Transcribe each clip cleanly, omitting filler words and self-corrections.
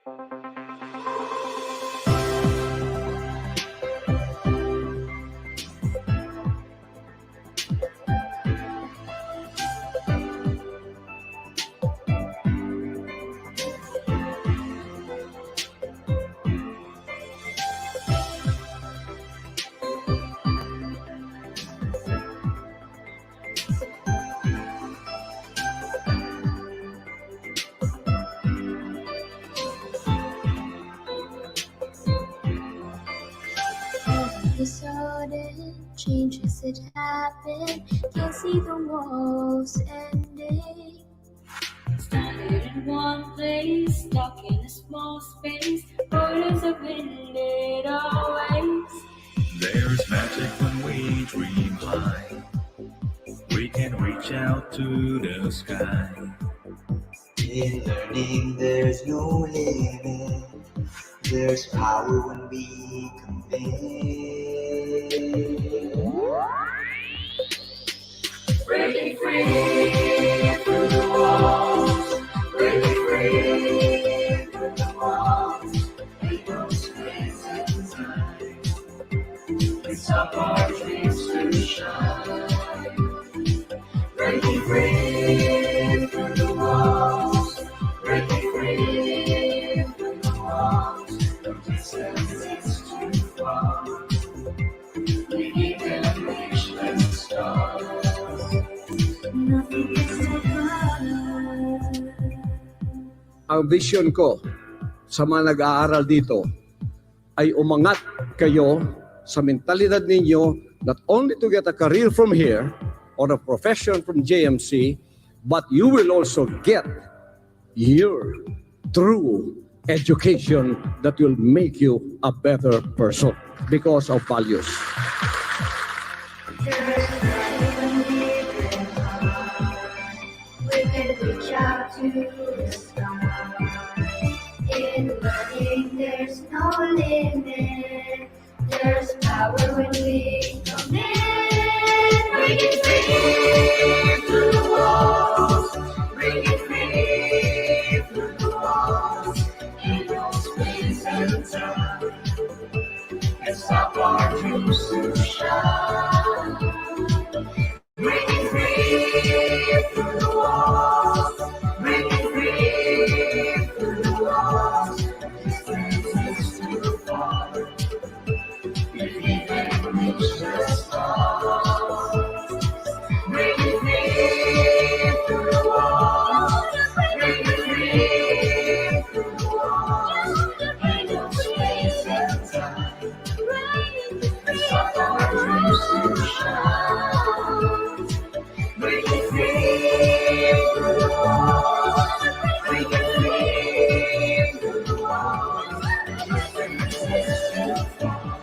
The sudden changes that happen, can't see the walls ending. Started in one place, stuck in a small space, borders are blended always. There's magic when we dream high. We can reach out to the sky. In learning there's no limit. There's power when we commit. Breaking free through the walls, breaking free through the walls. Ain't no space and time. It's up our dreams to shine. Breaking free through the walls, breaking free through the walls. No distance is too far. We need to reach the stars. Nothing is so far. Ang vision ko sa mga nag-aaral dito ay umangat kayo sa mentalidad ninyo not only to get a career from here or a profession from JMC, but you will also get your true education that will make you a better person because of values. We can reach out to the sky. In learning, there's no limit. There's power when we commit. Breaking free through the walls. Breaking free through the walls. Ain't no space and time. And stop our dreams to shine. Breaking free through the walls, breaking free through the walls. Distance is too far. If we can reach the stars. Breaking free through the walls, breaking free through the walls. Ain't no space and time. And stop our dreams to shine. Breaking free through the walls, breaking free through the walls. Distance is too far.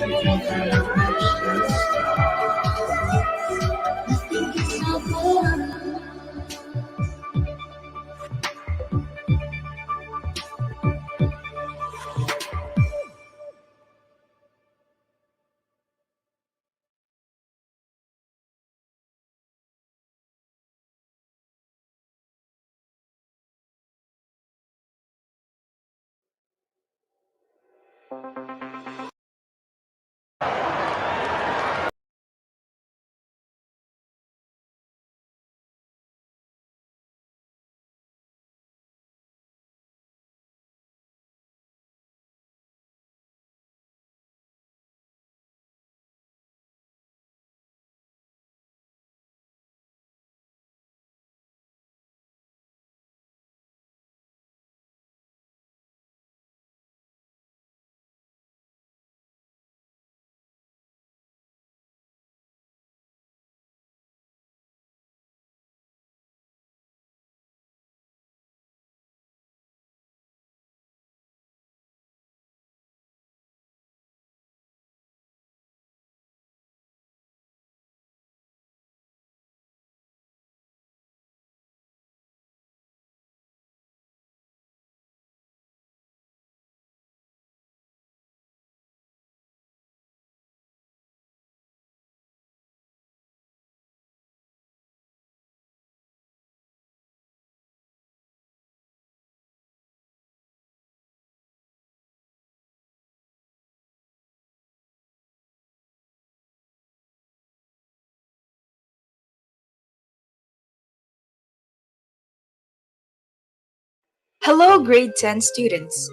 We can reach the stars. I think it's so far. Hello, grade 10 students.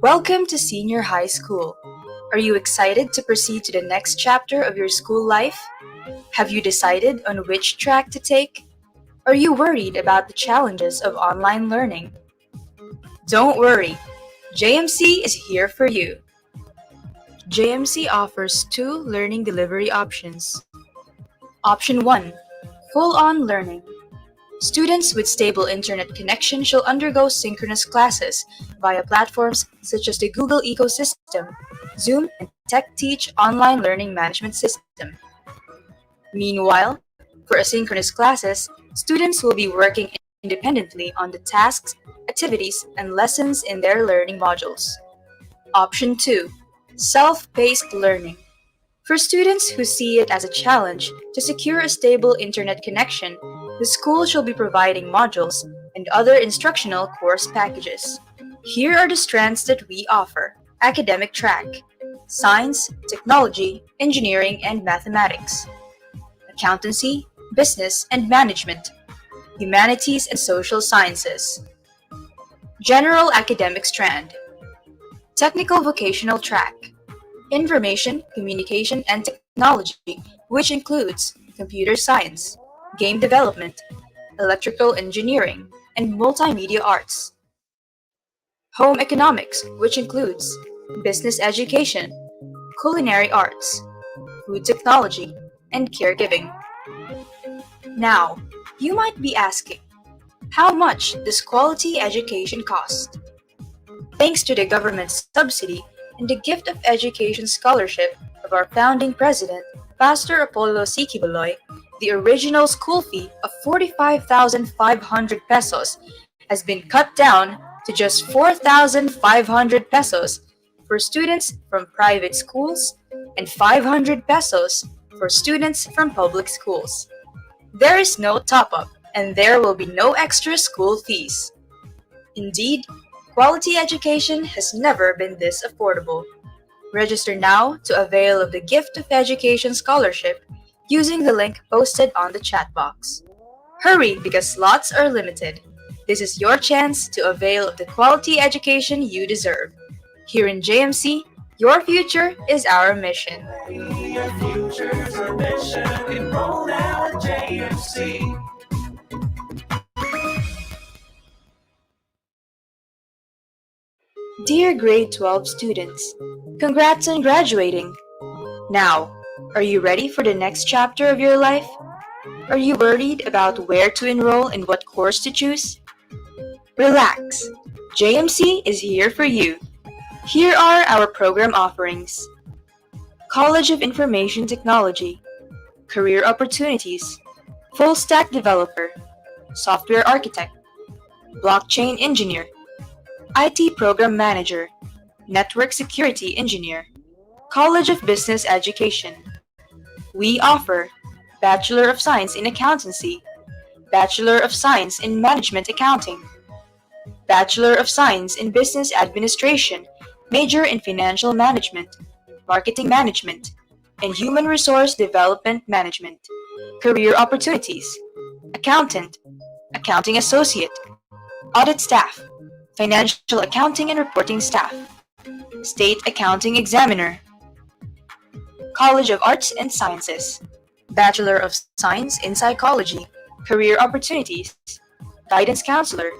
Welcome to senior high school. Are you excited to proceed to the next chapter of your school life? Have you decided on which track to take? Are you worried about the challenges of online learning? Don't worry, JMC is here for you. JMC offers two learning delivery options. Option 1, full-on learning. Students with stable internet connection shall undergo synchronous classes via platforms such as the Google ecosystem, Zoom, and TechTeach online learning management system. Meanwhile, for asynchronous classes, students will be working independently on the tasks, activities, and lessons in their learning modules. Option 2, self-paced learning. For students who see it as a challenge to secure a stable internet connection, the school shall be providing modules and other instructional course packages. Here are the strands that we offer: academic track, science, technology, engineering, and mathematics, accountancy, business and management, humanities and social sciences, general academic strand, technical vocational track, information, communication, and technology, which includes computer science, game development, electrical engineering, and multimedia arts. Home economics, which includes business education, culinary arts, food technology, and caregiving. Now, you might be asking, how much does quality education cost? Thanks to the government subsidy and the gift of education scholarship of our founding president, Pastor Apollo C. Quiboloy, the original school fee of 45,500 pesos has been cut down to just 4,500 pesos for students from private schools and 500 pesos for students from public schools. There is no top-up and there will be no extra school fees. Indeed, quality education has never been this affordable. Register now to avail of the Gift of Education Scholarship using the link posted on the chat box. Hurry because slots are limited. This is your chance to avail of the quality education you deserve. Here in JMC, your future is our mission. Your future's our mission. Enroll now at JMC. Dear grade 12 students, congrats on graduating. Now, are you ready for the next chapter of your life? Are you worried about where to enroll and what course to choose? Relax, JMC is here for you. Here are our program offerings: College of Information Technology, Career Opportunities, Full Stack Developer, Software Architect, Blockchain Engineer, IT Program Manager, Network Security Engineer, College of Business Education. We offer Bachelor of Science in Accountancy, Bachelor of Science in Management Accounting, Bachelor of Science in Business Administration, major in Financial Management, Marketing Management, and Human Resource Development Management. Career Opportunities: Accountant, Accounting Associate, Audit Staff, Financial Accounting and Reporting Staff, State Accounting Examiner. College of Arts and Sciences, Bachelor of Science in Psychology, Career Opportunities, Guidance Counselor,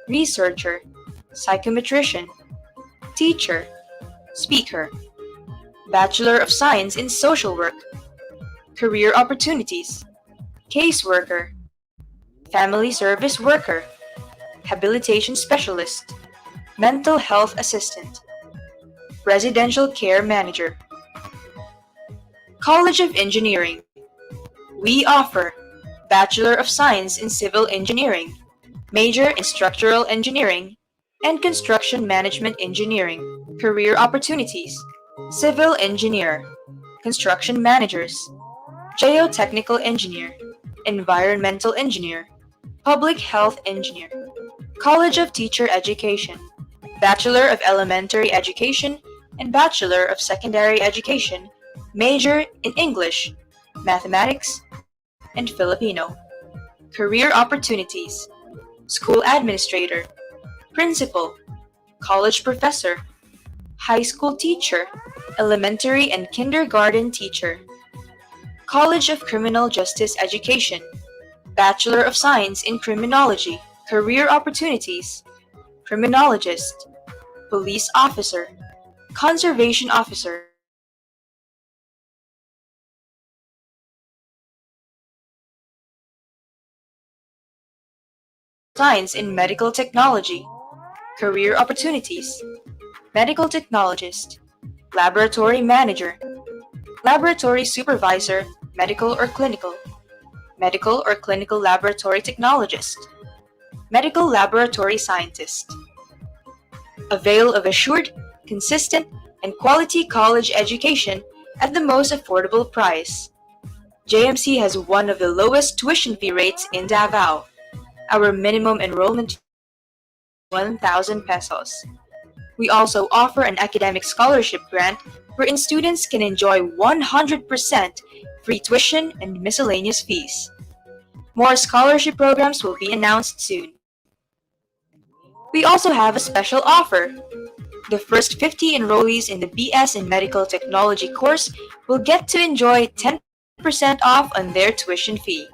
Researcher, Psychometrician, Teacher, Speaker, Bachelor of Science in Social Work, Career Opportunities, Caseworker, Family Service Worker, Habilitation Specialist, Mental Health Assistant, Residential Care Manager. College of Engineering. We offer Bachelor of Science in Civil Engineering, major in Structural Engineering, and Construction Management Engineering. Career Opportunities: Civil Engineer, Construction Managers, Geotechnical Engineer, Environmental Engineer, Public Health Engineer. College of Teacher Education, Bachelor of Elementary Education and Bachelor of Secondary Education, major in English, Mathematics, and Filipino. Career Opportunities: School Administrator, principal, college professor, high school teacher, elementary and kindergarten teacher, College of Criminal Justice Education, Bachelor of Science in Criminology, Career Opportunities, Criminologist, Police Officer, Conservation Officer, Science in Medical Technology, Career Opportunities, Medical Technologist, Laboratory Manager, Laboratory Supervisor, Medical or Clinical, Medical or Clinical Laboratory Technologist, Medical Laboratory Scientist. Avail of assured, consistent, and quality college education at the most affordable price. JMC has one of the lowest tuition fee rates in Davao. Our minimum enrollment is 1,000 pesos. We also offer an academic scholarship grant wherein students can enjoy 100% free tuition and miscellaneous fees. More scholarship programs will be announced soon. We also have a special offer. The first 50 enrollees in the BS in Medical Technology course will get to enjoy 10% off on their tuition fee.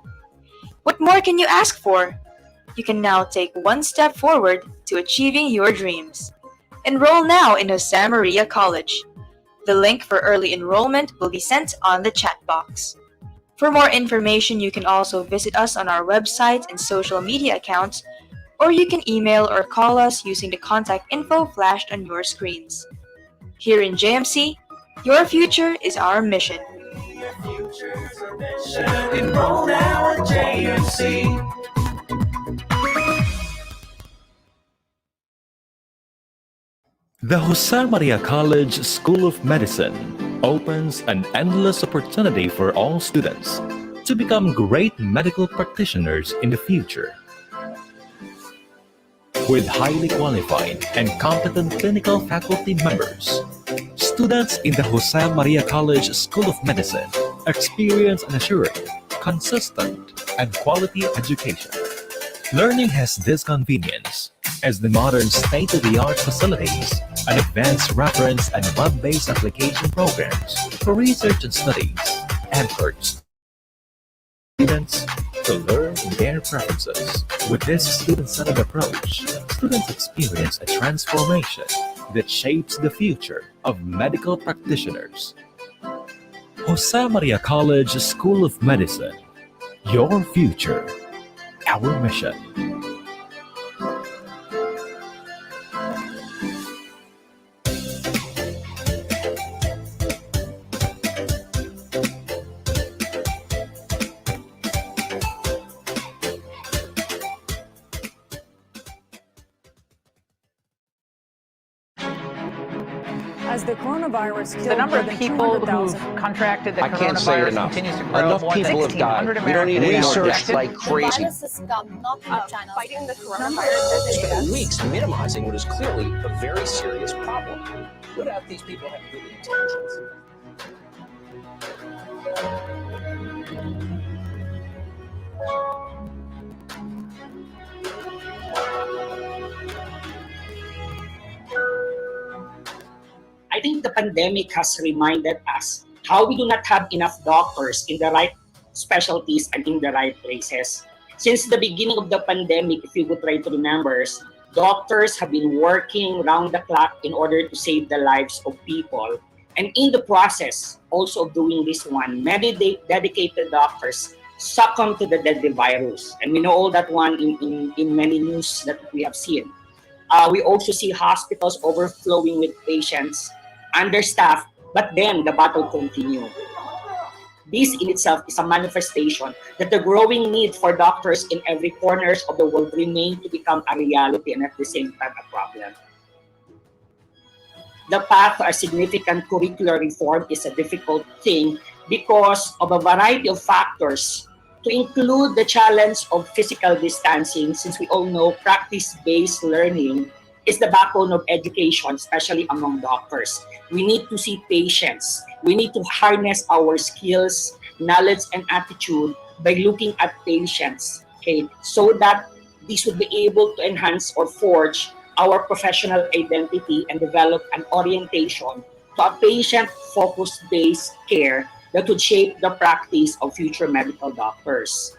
What more can you ask for? You can now take one step forward to achieving your dreams. Enroll now in Jose Maria College. The link for early enrollment will be sent on the chat box. For more information, you can also visit us on our website and social media accounts, or you can email or call us using the contact info flashed on your screens. Here in JMC, your future is our mission. Your future's our mission. Enroll now at JMC. The Jose Maria College School of Medicine opens an endless opportunity for all students to become great medical practitioners in the future. With highly qualified and competent clinical faculty members, students in the Jose Maria College School of Medicine experience an assured, consistent, and quality education. Learning has this convenience as the modern state-of-the-art facilities and advanced reference and web-based application programs for research and studies encourage students to learn their preferences. With this student-centered approach, students experience a transformation that shapes the future of medical practitioners. Jose Maria College School of Medicine, your future, our mission. As the coronavirus killed The number more of than people who've 200,000. contracted the I can't say it coronavirus enough. continues to grow. Enough More than people have died. 1,600 We don't need any more Americans deaths. infected. Like crazy. Violence has come not from the channels. Fighting the coronavirus Spent weeks minimizing what is clearly a very serious problem. What if these people have good intentions? I think the pandemic has reminded us how we do not have enough doctors in the right specialties and in the right places. Since the beginning of the pandemic, if you would try to remember, doctors have been working round the clock in order to save the lives of people. And in the process, also of doing this one, many dedicated doctors succumb to the deadly virus. And we know all that one in many news that we have seen. We also see hospitals overflowing with patients, understaffed, but then the battle continues. This in itself is a manifestation that the growing need for doctors in every corners of the world remain to become a reality and at the same time a problem. The path to a significant curricular reform is a difficult thing because of a variety of factors, to include the challenge of physical distancing, since we all know practice-based learning is the backbone of education, especially among doctors. We need to see patients. We need to harness our skills, knowledge, and attitude by looking at patients, okay, so that this would be able to enhance or forge our professional identity and develop an orientation to a patient-focused based care that would shape the practice of future medical doctors.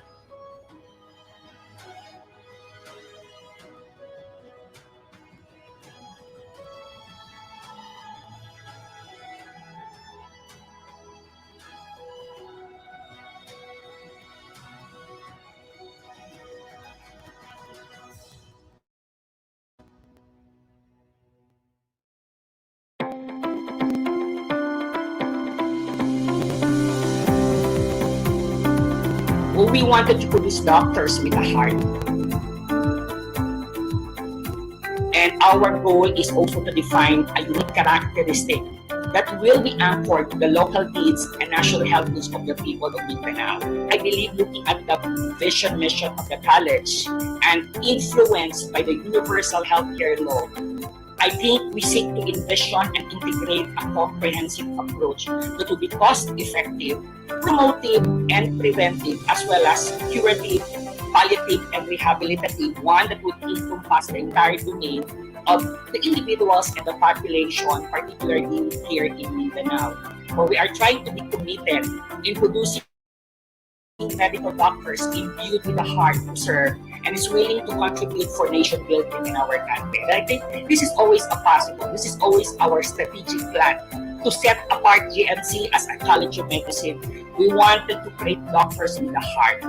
We wanted to produce doctors with a heart. And our goal is also to define a unique characteristic that will be anchored to the local needs and national health needs of the people of Mindanao. I believe looking at the vision mission of the college and influenced by the universal healthcare law, I think we seek to envision and integrate a comprehensive approach that will be cost-effective, promotive, and preventive, as well as curative, palliative, and rehabilitative, one that would encompass the entire domain of the individuals and the population, particularly here in Mindanao, where we are trying to be committed in producing medical doctors imbued with a heart to serve and is willing to contribute for nation building in our country. And I think this is always a possible. This is always our strategic plan to set apart JMC as a college of medicine. We wanted to create doctors with a heart.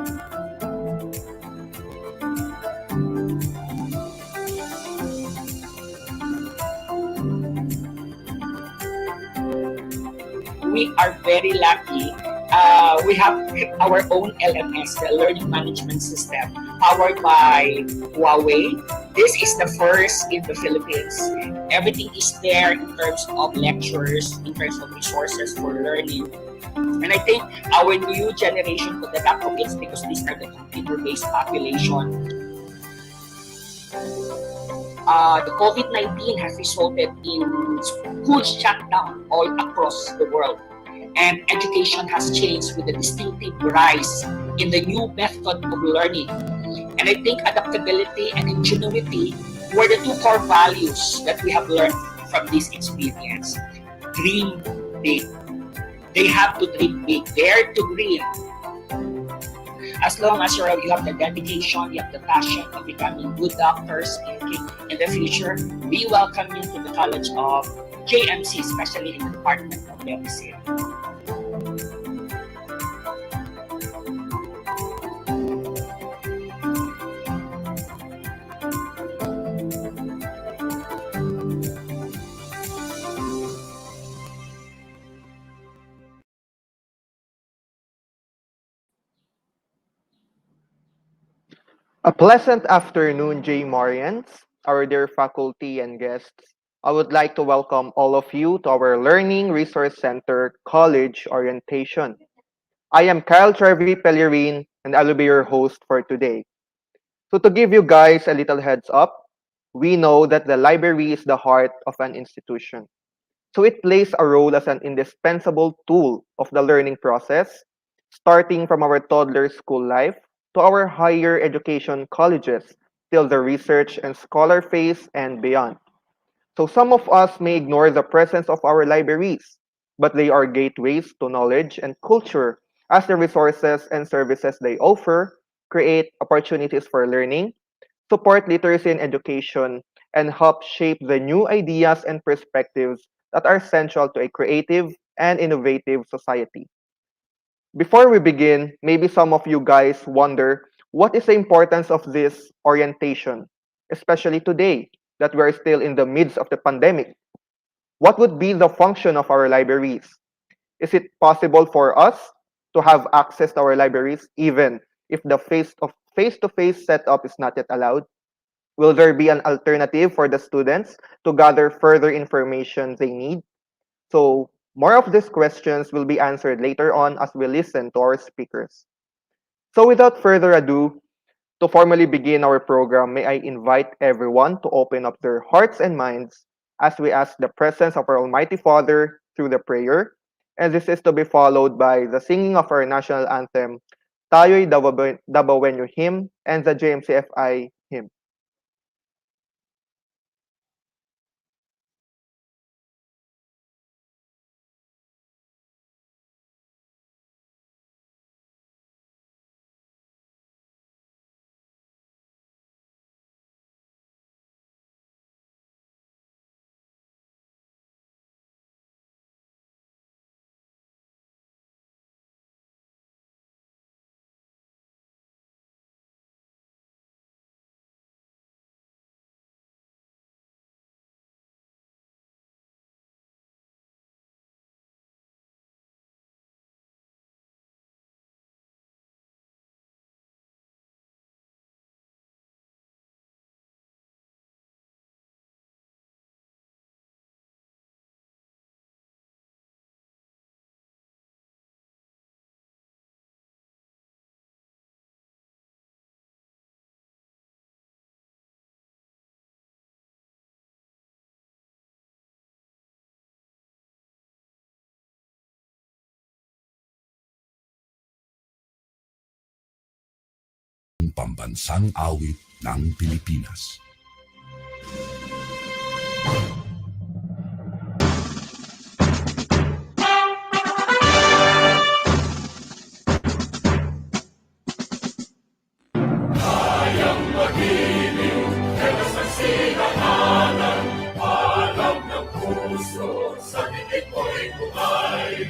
We are very lucky. We have our own LMS, the Learning Management System, powered by Huawei. This is the first in the Philippines. Everything is there in terms of lectures, in terms of resources for learning. And I think our new generation could adapt to it because these are the computer-based population. The COVID-19 has resulted in school shutdown all across the world. And education has changed with the distinctive rise in the new method of learning. And I think adaptability and ingenuity were the two core values that we have learned from this experience. Dream big. They have to dream big. Dare to dream. As long as you have the dedication, you have the passion of becoming good doctors in the future, we welcome you to the College of JMC, especially in the Department of Medicine. A pleasant afternoon, JMarians, our dear faculty and guests. I would like to welcome all of you to our Learning Resource Center College Orientation. I am Kyle Trevi Pellerin, and I will be your host for today. So to give you guys a little heads up, we know that the library is the heart of an institution. So it plays a role as an indispensable tool of the learning process, starting from our toddler school life to our higher education colleges till the research and scholar phase and beyond. So some of us may ignore the presence of our libraries, but they are gateways to knowledge and culture as the resources and services they offer create opportunities for learning, support literacy and education, and help shape the new ideas and perspectives that are central to a creative and innovative society. Before we begin, maybe some of you guys wonder what is the importance of this orientation, especially today that we are still in the midst of the pandemic. What would be the function of our libraries? Is it possible for us to have access to our libraries even if the face-to-face setup is not yet allowed? Will there be an alternative for the students to gather further information they need? So, more of these questions will be answered later on as we listen to our speakers. So, without further ado, to formally begin our program, may I invite everyone to open up their hearts and minds as we ask the presence of our Almighty Father through the prayer. And this is to be followed by the singing of our national anthem, Tayo'y Dabawenyo hymn, and the JMCFI hymn. pambansang awit ng Pilipinas. Kayang magiliw, pero sa silanganan, alam ng puso, sa titik mo'y buhay.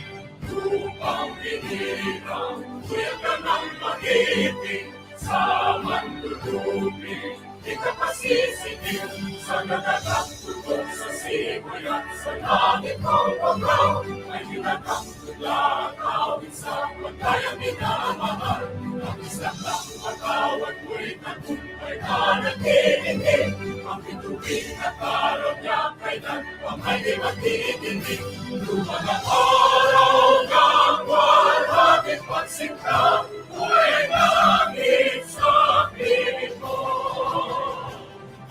Lupang hinirang, kuya ka ng magiting, sa mandulupin, di ka pasisitin, sa nagagang tutok sa simoy at sa langit ng pagkaw, ay hinatang tula, kawin sa pagkayang minamahal. Ang isang lang matawad mo'y tagumpay na nagtitindig, ang bituin at araw niya kailan pang ay di magtitindig. Lumang ang araw ng walhating pagsingka, buhay langit sa piling mo.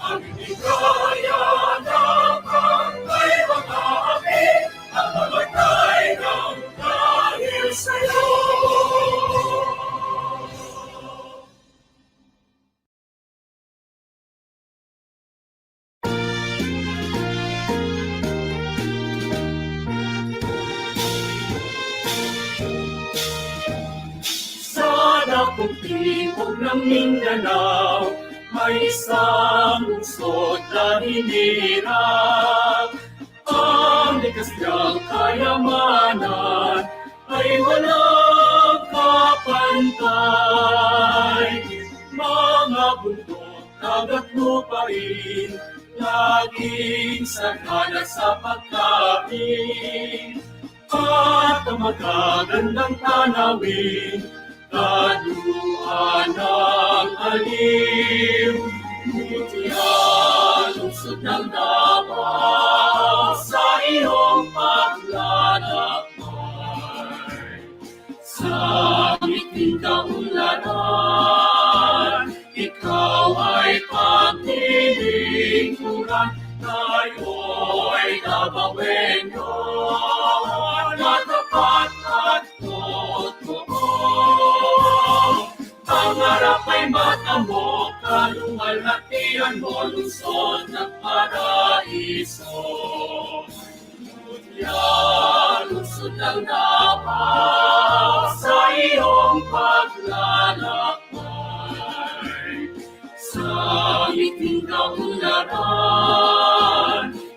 Ang hindi kaya ng kangkay mga api, ang mamatay ng dahil sa'yo. Sana kung tipog ng Mindanao, may isang lungsod na hinirang. Ang likas niyang kayamanan ay walang kapantay. Mga bundok, dagat, lupain, laging sagana sa pagkain. At ang magagandang tanawin, kaluhan ng aliw. Mutiyan, lungsod ng Davao, sa iyong paglalakbay. Sa ngiting kaulanan, ikaw ay paglilingkuran. Tayo'y Davaoenyo, na tapat at totoo. Pangarap ay mata mo, kaluwalhatian mo, lungsod ng paraiso. Mutya, lungsod ng Davao, sa iyong paglalakbay. Sa ngiting kaulanan,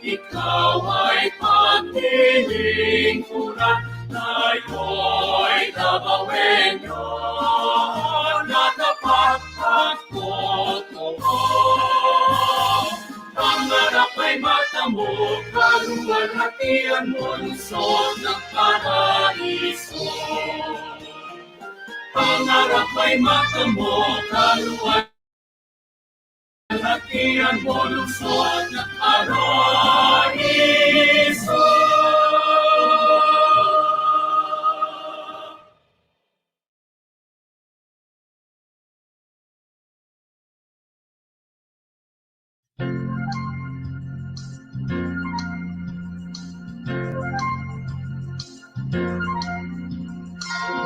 ikaw ay paglilingkuran. Tayo'y Davaoenyo, na tapat at totoo. Pangarap ay mata mo, kaluwalhatian mo, lungsod ng paraiso. Pangarap ay mata mo, kaluwalhatian mo, lungsod ng paraiso.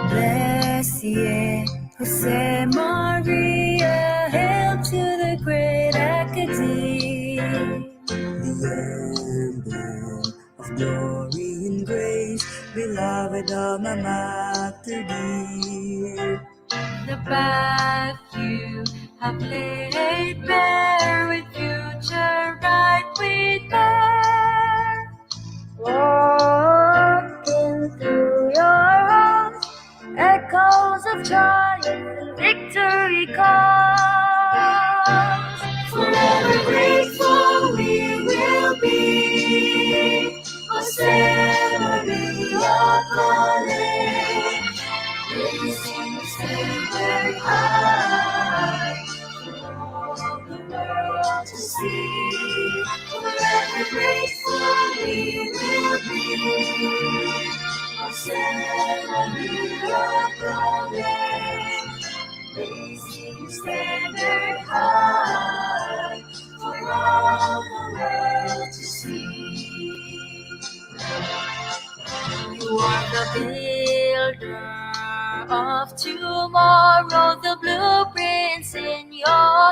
Blessed Jose Maria, hail to the great academe. The emblem of glory and grace, beloved alma mater dear. The path you have laid bare, with future right we bear. Walking through your halls, echoes of triumph and victory comes. Forever grateful we will be, Jose Maria College. Raising the standard high for all the world to see. Forever grateful we will be, Jose Maria College. Raising the standard high for all the world to see. You are the builder of tomorrow, the blueprints in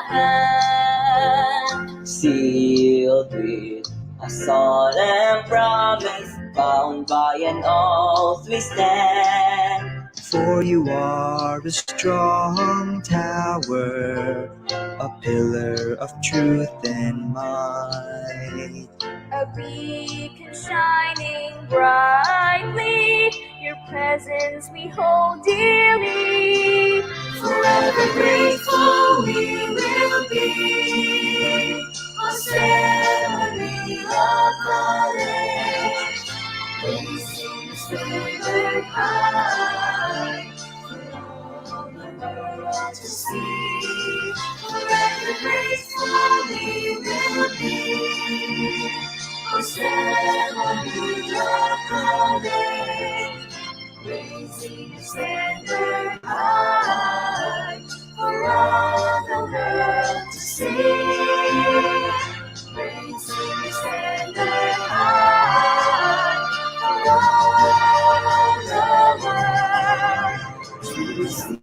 hand, sealed with a solemn promise, bound by an oath we stand. For you are a strong tower, a pillar of truth and might. A beacon shining brightly, your presence we hold dearly. Forever grateful we will be. Jose Maria College, placing the standard high for all the world to see. Forever grateful we will be. Jose Maria College, raising the standard high for all the world to see. Raising the standard high for all the world to see.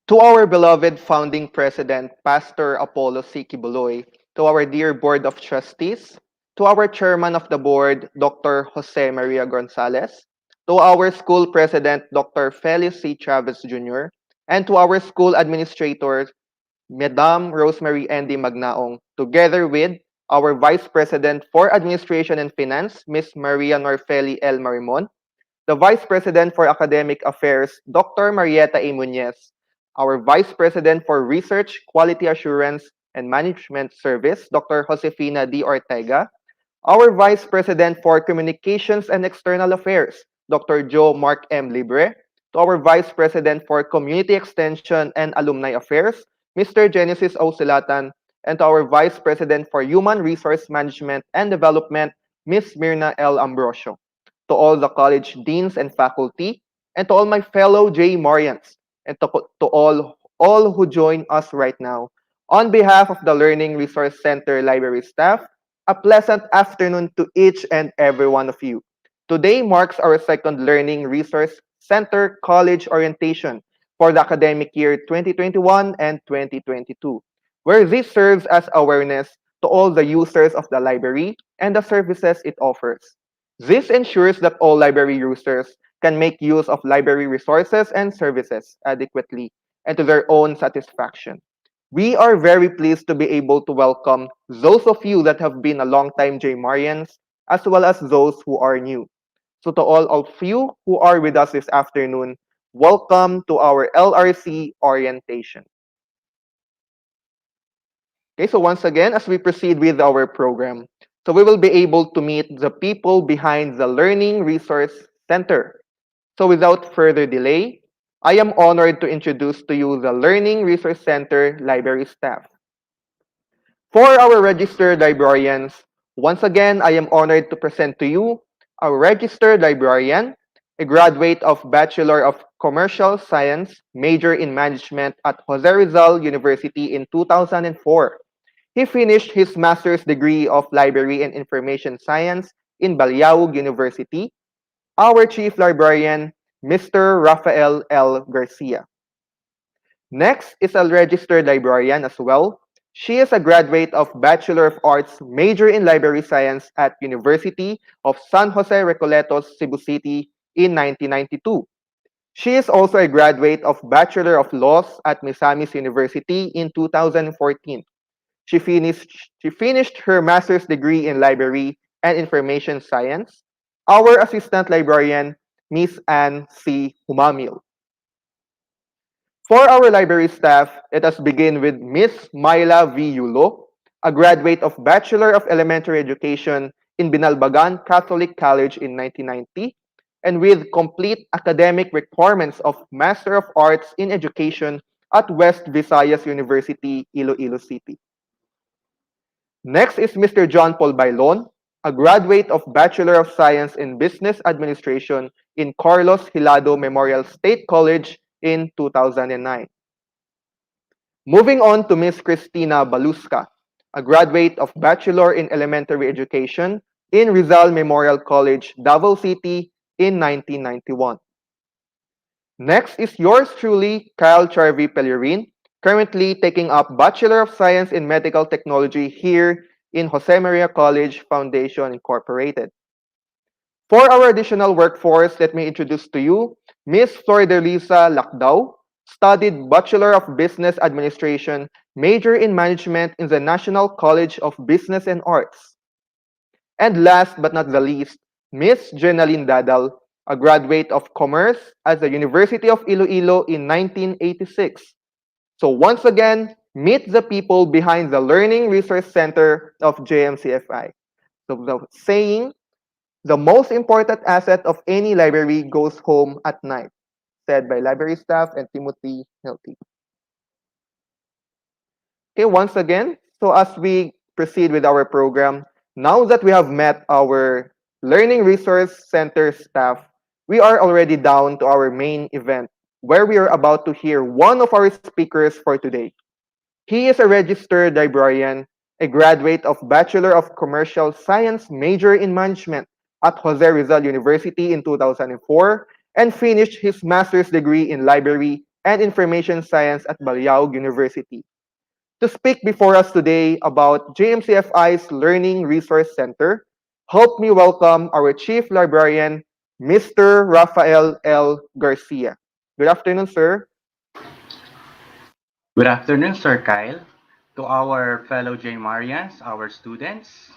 To our beloved founding president, Pastor Apollo C. Kibuloy, to our dear Board of Trustees, to our chairman of the board, Dr. Jose Maria Gonzalez, to our school president, Dr. Felix C. Chavez Jr., and to our school administrators, Madam Rosemary Andy Magnaong, together with our Vice President for Administration and Finance, Ms. Maria Norfeli L. Marimon, the Vice President for Academic Affairs, Dr. Marieta A. Muñez, our Vice President for Research, Quality Assurance, and Management Service, Dr. Josefina D. Ortega, our Vice President for Communications and External Affairs, Dr. Joe Mark M. Libre, to our Vice President for Community Extension and Alumni Affairs, Mr. Genesis O. Silatan, and to our Vice President for Human Resource Management and Development, Ms. Mirna L. Ambrosio, to all the college deans and faculty, and to all my fellow JMarians, and to all who join us right now. On behalf of the Learning Resource Center library staff, a pleasant afternoon to each and every one of you. Today marks our second Learning Resource Center College Orientation for the academic year 2021 and 2022, where this serves as awareness to all the users of the library and the services it offers. This ensures that all library users can make use of library resources and services adequately and to their own satisfaction. We are very pleased to be able to welcome those of you that have been a long-time JMarians, as well as those who are new. So to all of you who are with us this afternoon, welcome to our LRC Orientation. Okay, so once again, as we proceed with our program, so we will be able to meet the people behind the Learning Resource Center. So without further delay, I am honored to introduce to you the Learning Resource Center library staff. For our registered librarians, once again, I am honored to present to you a registered librarian, a graduate of Bachelor of Commercial Science, major in Management at Jose Rizal University in 2004. He finished his master's degree of Library and Information Science in Baliaug University. Our chief librarian, Mr. Rafael L. Garcia. Next is a registered librarian as well. She is a graduate of Bachelor of Arts, major in Library Science at University of San Jose Recoletos, Cebu City in 1992. She is also a graduate of Bachelor of Laws at Misamis University in 2014. She finished her master's degree in Library and Information Science. Our assistant librarian, Miss Anne C. Humamil. For our library staff, let us begin with Miss Myla V. Yulo, a graduate of Bachelor of Elementary Education in Binalbagan Catholic College in 1990, and with complete academic requirements of Master of Arts in Education at West Visayas University, Iloilo City. Next is Mr. John Paul Bailon, a graduate of Bachelor of Science in Business Administration in Carlos Hilado Memorial State College in 2009. Moving on to Ms. Christina Baluska, a graduate of Bachelor in Elementary Education in Rizal Memorial College, Davao City in 1991. Next is yours truly, Kyle Charvy Pellerin, currently taking up Bachelor of Science in Medical Technology here in Jose Maria College Foundation Incorporated. For our additional workforce, let me introduce to you Miss Floridelisa Lacdao, studied Bachelor of Business Administration, major in Management in the National College of Business and Arts. And last but not the least, Miss Jenaline Dadal, a graduate of Commerce at the University of Iloilo in 1986. So once again, meet the people behind the Learning Resource Center of JMCFI. So the saying, the most important asset of any library goes home at night, said by library staff and Timothy Hilty. Okay, once again, so as we proceed with our program, now that we have met our Learning Resource Center staff, we are already down to our main event, where we are about to hear one of our speakers for today. He is a registered librarian, a graduate of Bachelor of Commercial Science major in Management at Jose Rizal University in 2004, and finished his master's degree in Library and Information Science at Baliao University. To speak before us today about JMCFI's Learning Resource Center, help me welcome our Chief Librarian, Mr. Rafael L. Garcia. Good afternoon, sir. Good afternoon, Sir Kyle. To our fellow JMarians, our students,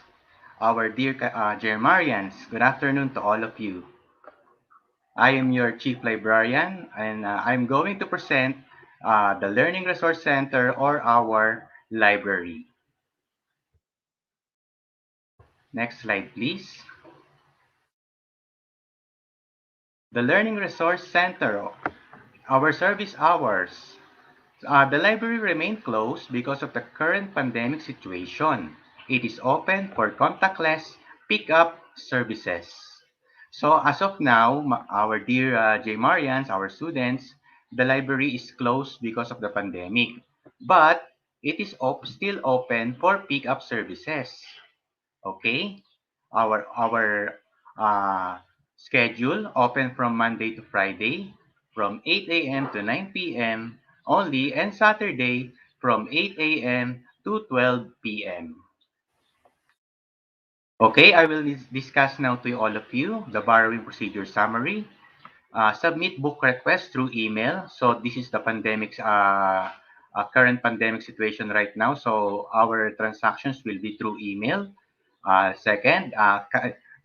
our dear JMarians, good afternoon to all of you. I am your Chief Librarian, and I'm going to present the Learning Resource Center, or our library. Next slide, please. The Learning Resource Center, our service hours. The library remained closed because of the current pandemic situation. It is open for contactless pickup services. So as of now, our dear JMarians, our students, the library is closed because of the pandemic. But it is still open for pickup services. Okay? Our schedule open from Monday to Friday from 8 a.m. to 9 p.m. only, and Saturday from 8 a.m. to 12 p.m. Okay, I will discuss now to all of you the borrowing procedure summary. Submit book request through email. So this is the current pandemic situation right now. So our transactions will be through email. Second,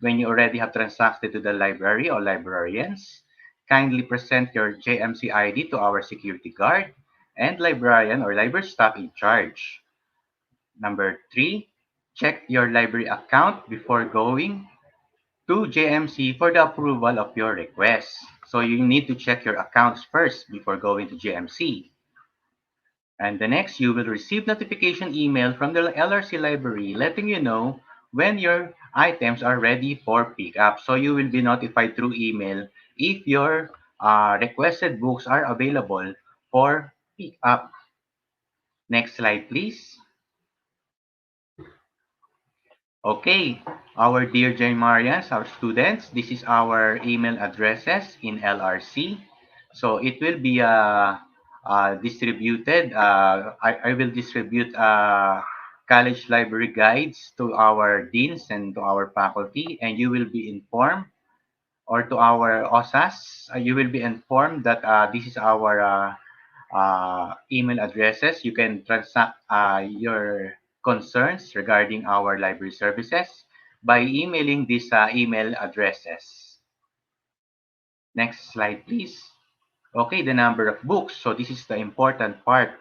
when you already have transacted to the library or librarians, kindly present your JMC ID to our security guard and librarian or library staff in charge. Number 3, check your library account before going to JMC for the approval of your request. So you need to check your accounts first before going to JMC. And the next, you will receive notification email from the LRC library letting you know when your items are ready for pickup. So you will be notified through email if your requested books are available for pickup. Next slide, please. Okay, our dear JMarians, our students, this is our email addresses in LRC. So it will be distributed. I will distribute college library guides to our deans and to our faculty, and you will be informed, or to our OSAS, you will be informed that this is our email addresses. You can transact your concerns regarding our library services by emailing these email addresses. Next slide, please. Okay, the number of books. So this is the important part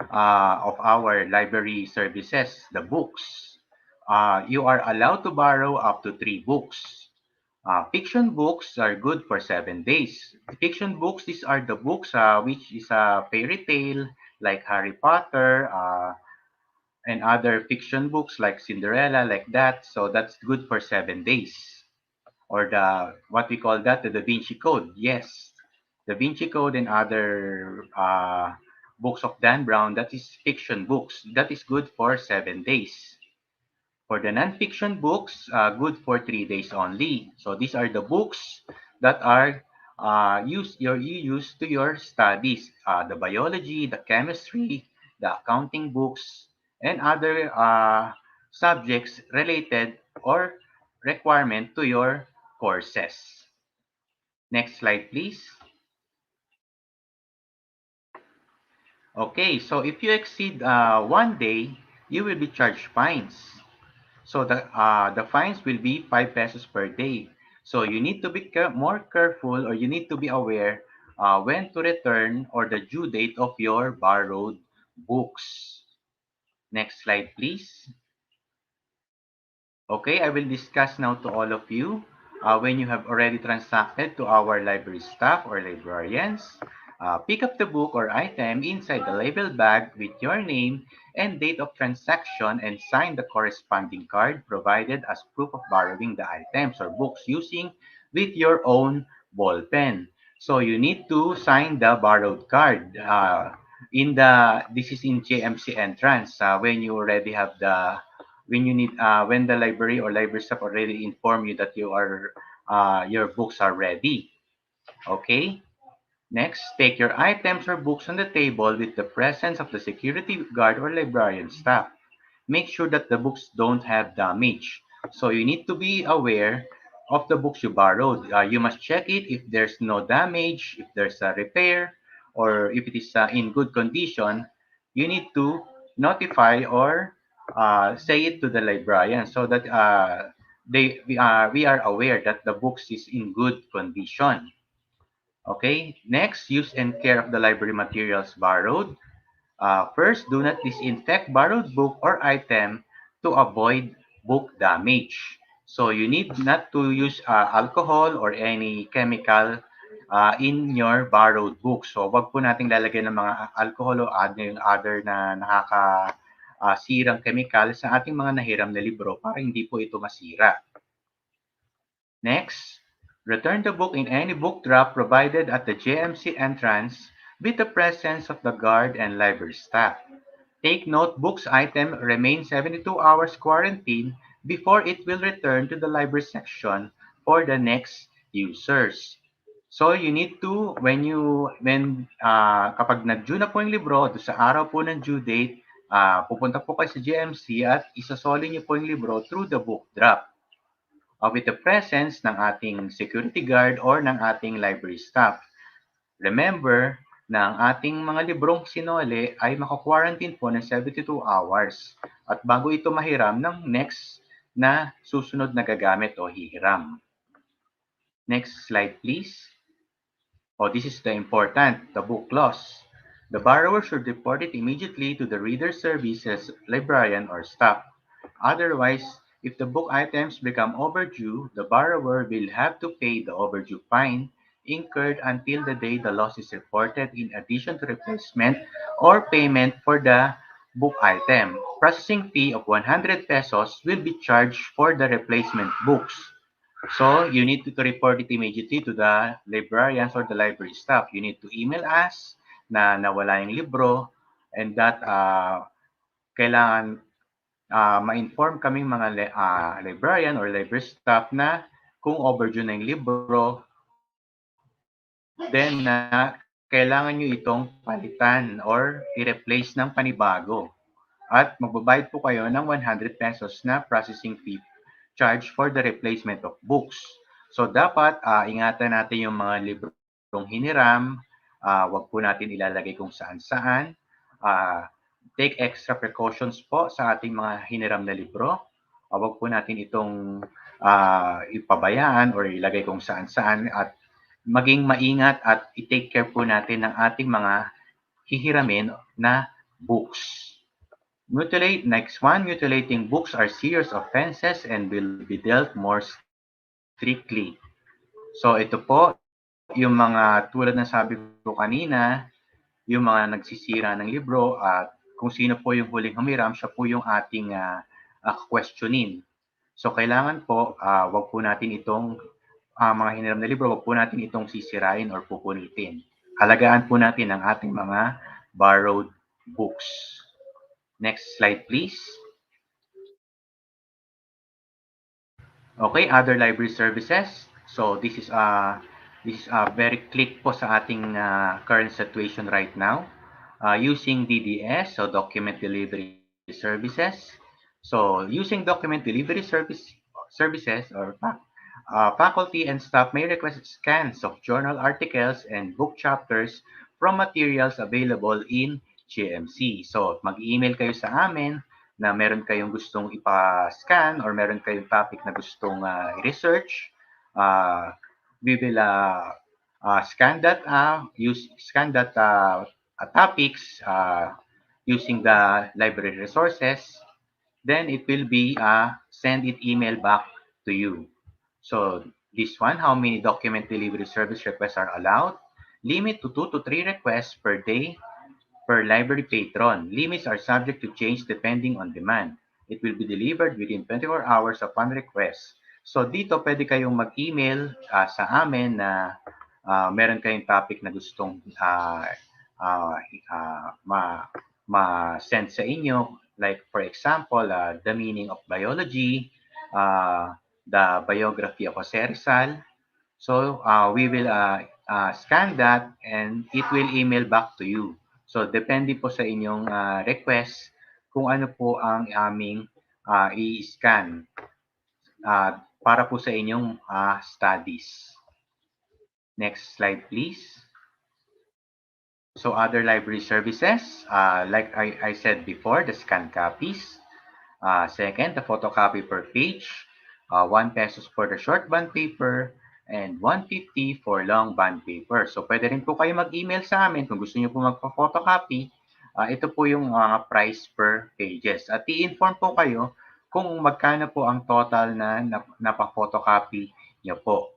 of our library services, the books. You are allowed to borrow up to 3 books. Fiction books are good for 7 days. Fiction books, these are the books which is a fairy tale like Harry Potter and other fiction books like Cinderella, like that. So that's good for 7 days. Or the what we call that, the Da Vinci Code. Yes, Da Vinci Code and other books of Dan Brown, that is fiction books. That is good for 7 days. For the non-fiction books, good for 3 days only. So these are the books that are you use to your studies. The biology, the chemistry, the accounting books, and other subjects related or requirement to your courses. Next slide, please. Okay, so if you exceed 1 day, you will be charged fines. So the fines will be 5 pesos per day. So you need to be more careful, or you need to be aware when to return or the due date of your borrowed books. Next slide, please. Okay, I will discuss now to all of you when you have already transacted to our library staff or librarians. Pick up the book or item inside the label bag with your name and date of transaction and sign the corresponding card provided as proof of borrowing the items or books using with your own ball pen. So you need to sign the borrowed card. This is in JMC entrance when you already have the when you need when the library or library staff already inform you that your books are ready. Okay. Next, take your items or books on the table with the presence of the security guard or librarian staff. Make sure that the books don't have damage. So you need to be aware of the books you borrowed. You must check it if there's no damage, if there's a repair, or if it is in good condition. You need to notify or say it to the librarian so that we are aware that the books is in good condition. Okay, next, use and care of the library materials borrowed. First, do not disinfect borrowed book or item to avoid book damage. So you need not to use alcohol or any chemical in your borrowed book. So wag po nating lalagyan ng mga alcohol o other na sirang chemical sa ating mga nahiram na libro para hindi po ito masira. Next, return the book in any book drop provided at the JMC entrance with the presence of the guard and library staff. Take note, books item remain 72 hours quarantine before it will return to the library section for the next users. So you need to, kapag nag-due na po yung libro, sa araw po ng due date, pupunta po kayo sa JMC at isasoli niyo po yung libro through the book drop. With the presence ng ating security guard or ng ating library staff. Remember na ang ating mga librong sinoli ay maka-quarantine po ng 72 hours at bago ito mahiram ng next na susunod na gagamit o hihiram. Next slide, please. This is the important, the book loss. The borrower should report it immediately to the reader services, librarian, or staff. Otherwise, if the book items become overdue, the borrower will have to pay the overdue fine incurred until the day the loss is reported in addition to replacement or payment for the book item. Processing fee of 100 pesos will be charged for the replacement books. So you need to report it immediately to the librarians or the library staff. You need to email us na nawala yung libro and that kailangan ma-inform kaming mga librarian or library staff na kung overdue na yung libro, then kailangan nyo itong palitan or i-replace ng panibago. At magbabayad po kayo ng 100 pesos na processing fee charge for the replacement of books. So dapat ingatan natin yung mga librong hiniram, wag po natin ilalagay kung saan-saan. Take extra precautions po sa ating mga hiniram na libro. Wag po natin itong ipabayaan or ilagay kung saan-saan at maging maingat at i-take care po natin ng ating mga hihiramin na books. Next one, mutilating books are serious offenses and will be dealt more strictly. So ito po, yung mga tulad ng sabi ko kanina, yung mga nagsisira ng libro at kung sino po yung huling humiram, siya po yung ating questionin. So kailangan po, wag po natin itong mga hiniram na libro, wag po natin itong sisirain or pupunitin. Halagaan po natin ang ating mga borrowed books. Next slide, please. Okay, other library services. So this is very click po sa ating current situation right now. Using DDS, so document delivery services. So using document delivery services or faculty and staff may request scans of journal articles and book chapters from materials available in JMC. So mag-email kayo sa amin na meron kayong gustong ipa-scan or meron kayong topic na gustong i-research. We will scan that topics using the library resources. Then it will be send it email back to you. So this one, how many document delivery service requests are allowed? Limit to 2 to 3 requests per day per library patron. Limits are subject to change depending on demand. It will be delivered within 24 hours upon request. So dito pwede kayong mag-email sa amin na meron kayong topic na gustong ma-send sa inyo. Like for example, the meaning of biology, the biography of Jose Rizal. So we will scan that and it will email back to you. So depende po sa inyong request kung ano po ang aming i-scan para po sa inyong studies. Next slide, please. So other library services, like I said before, the scan copies. Second, the photocopy per page. 1 pesos for the short bond paper and 150 for long bond paper. So pwede rin po kayo mag-email sa amin kung gusto niyo po magpa-photocopy. Ito po yung price per pages. At i-inform po kayo kung magkano po ang total na napa-photocopy niyo po.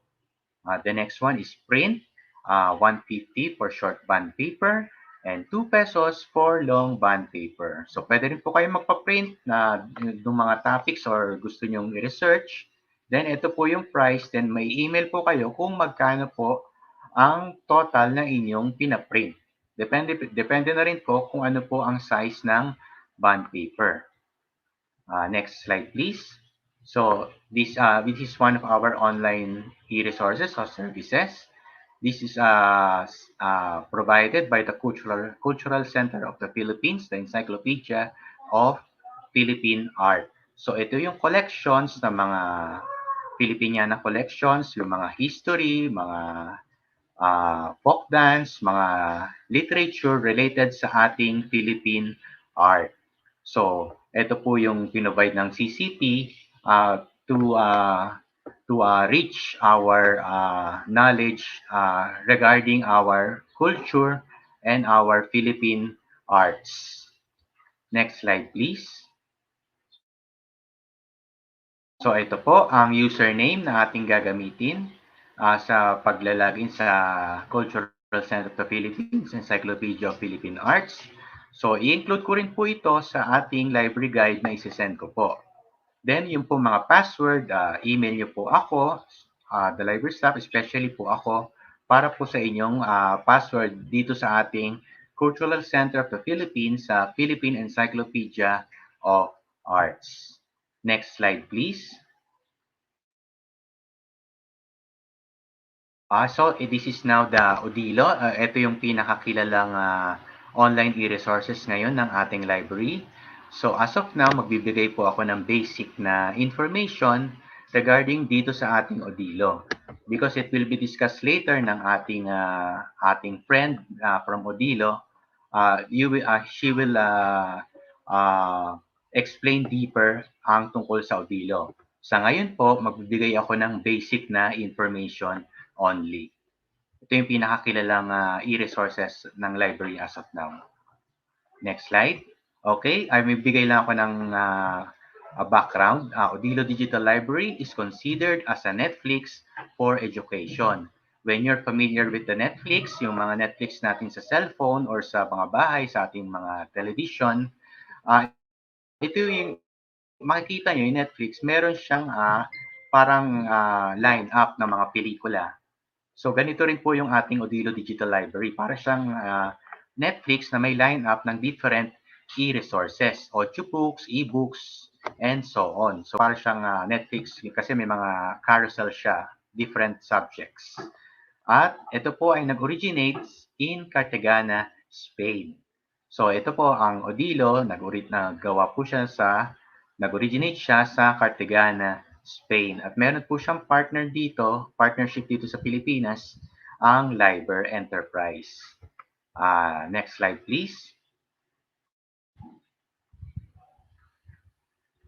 The next one is print. 150 for short bond paper and 2 pesos for long bond paper. So pwede rin po kayo magpa-print na ng mga topics or gusto nyong i-research. Then ito po yung price. Then may email po kayo kung magkano po ang total na inyong pinaprint. Depende na rin po kung ano po ang size ng bond paper. Next slide, please. So this is one of our online e-resources or services. This is provided by the Cultural Center of the Philippines, the Encyclopedia of Philippine Art. So ito yung collections ng mga Filipiniana collections, yung mga history, mga folk dance, mga literature related sa ating Philippine art. So ito po yung pinrovide ng CCP to reach our knowledge regarding our culture and our Philippine arts. Next slide, please. So ito po ang username na ating gagamitin sa paglalagin sa Cultural Center of the Philippines, Encyclopedia of Philippine Arts. So i-include ko rin po ito sa ating library guide na isi-send ko po. Then, yung po mga password, email nyo po ako, the library staff, especially po ako, para po sa inyong password dito sa ating Cultural Center of the Philippines sa Philippine Encyclopedia of Arts. Next slide, please. So, this is now the Odilo. Ito yung pinakakilalang online e-resources ngayon ng ating library. So as of now, magbibigay po ako ng basic na information regarding dito sa ating Odilo. Because it will be discussed later ng ating friend from Odilo. She will explain deeper ang tungkol sa Odilo. Sa ngayon po, magbibigay ako ng basic na information only. Ito yung pinakakilalang e-resources ng library as of now. Next slide. Okay, ay may bigay lang ako ng background. Odilo Digital Library is considered as a Netflix for education. When you're familiar with the Netflix, yung mga Netflix natin sa cellphone or sa mga bahay, sa ating mga television, ito yung makikita nyo yung Netflix, meron siyang parang line-up ng mga pelikula. So ganito rin po yung ating Odilo Digital Library. Para siyang Netflix na may lineup ng different e-resources, audiobooks, e-books, and so on. So para siyang Netflix kasi may mga carousel siya, different subjects. At ito po ay nag-originate in Cartagena, Spain. So ito po ang Odilo, naggawa po siya nag-originate siya sa Cartagena, Spain. At meron po siyang partnership dito sa Pilipinas, ang Liber Enterprise. Next slide please.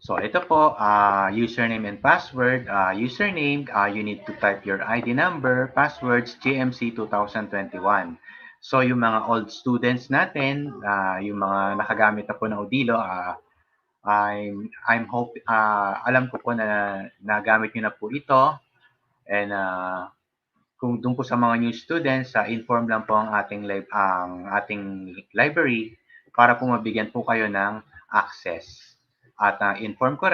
So ito po, username and password. Username, you need to type your ID number, passwords, JMC 2021. So yung mga old students natin, yung mga nakagamit na po ng Odilo, alam ko po na nagamit niyo na po ito. And kung doon po sa mga new students, inform lang po ang ating library para po mabigyan po kayo ng access. At inform ko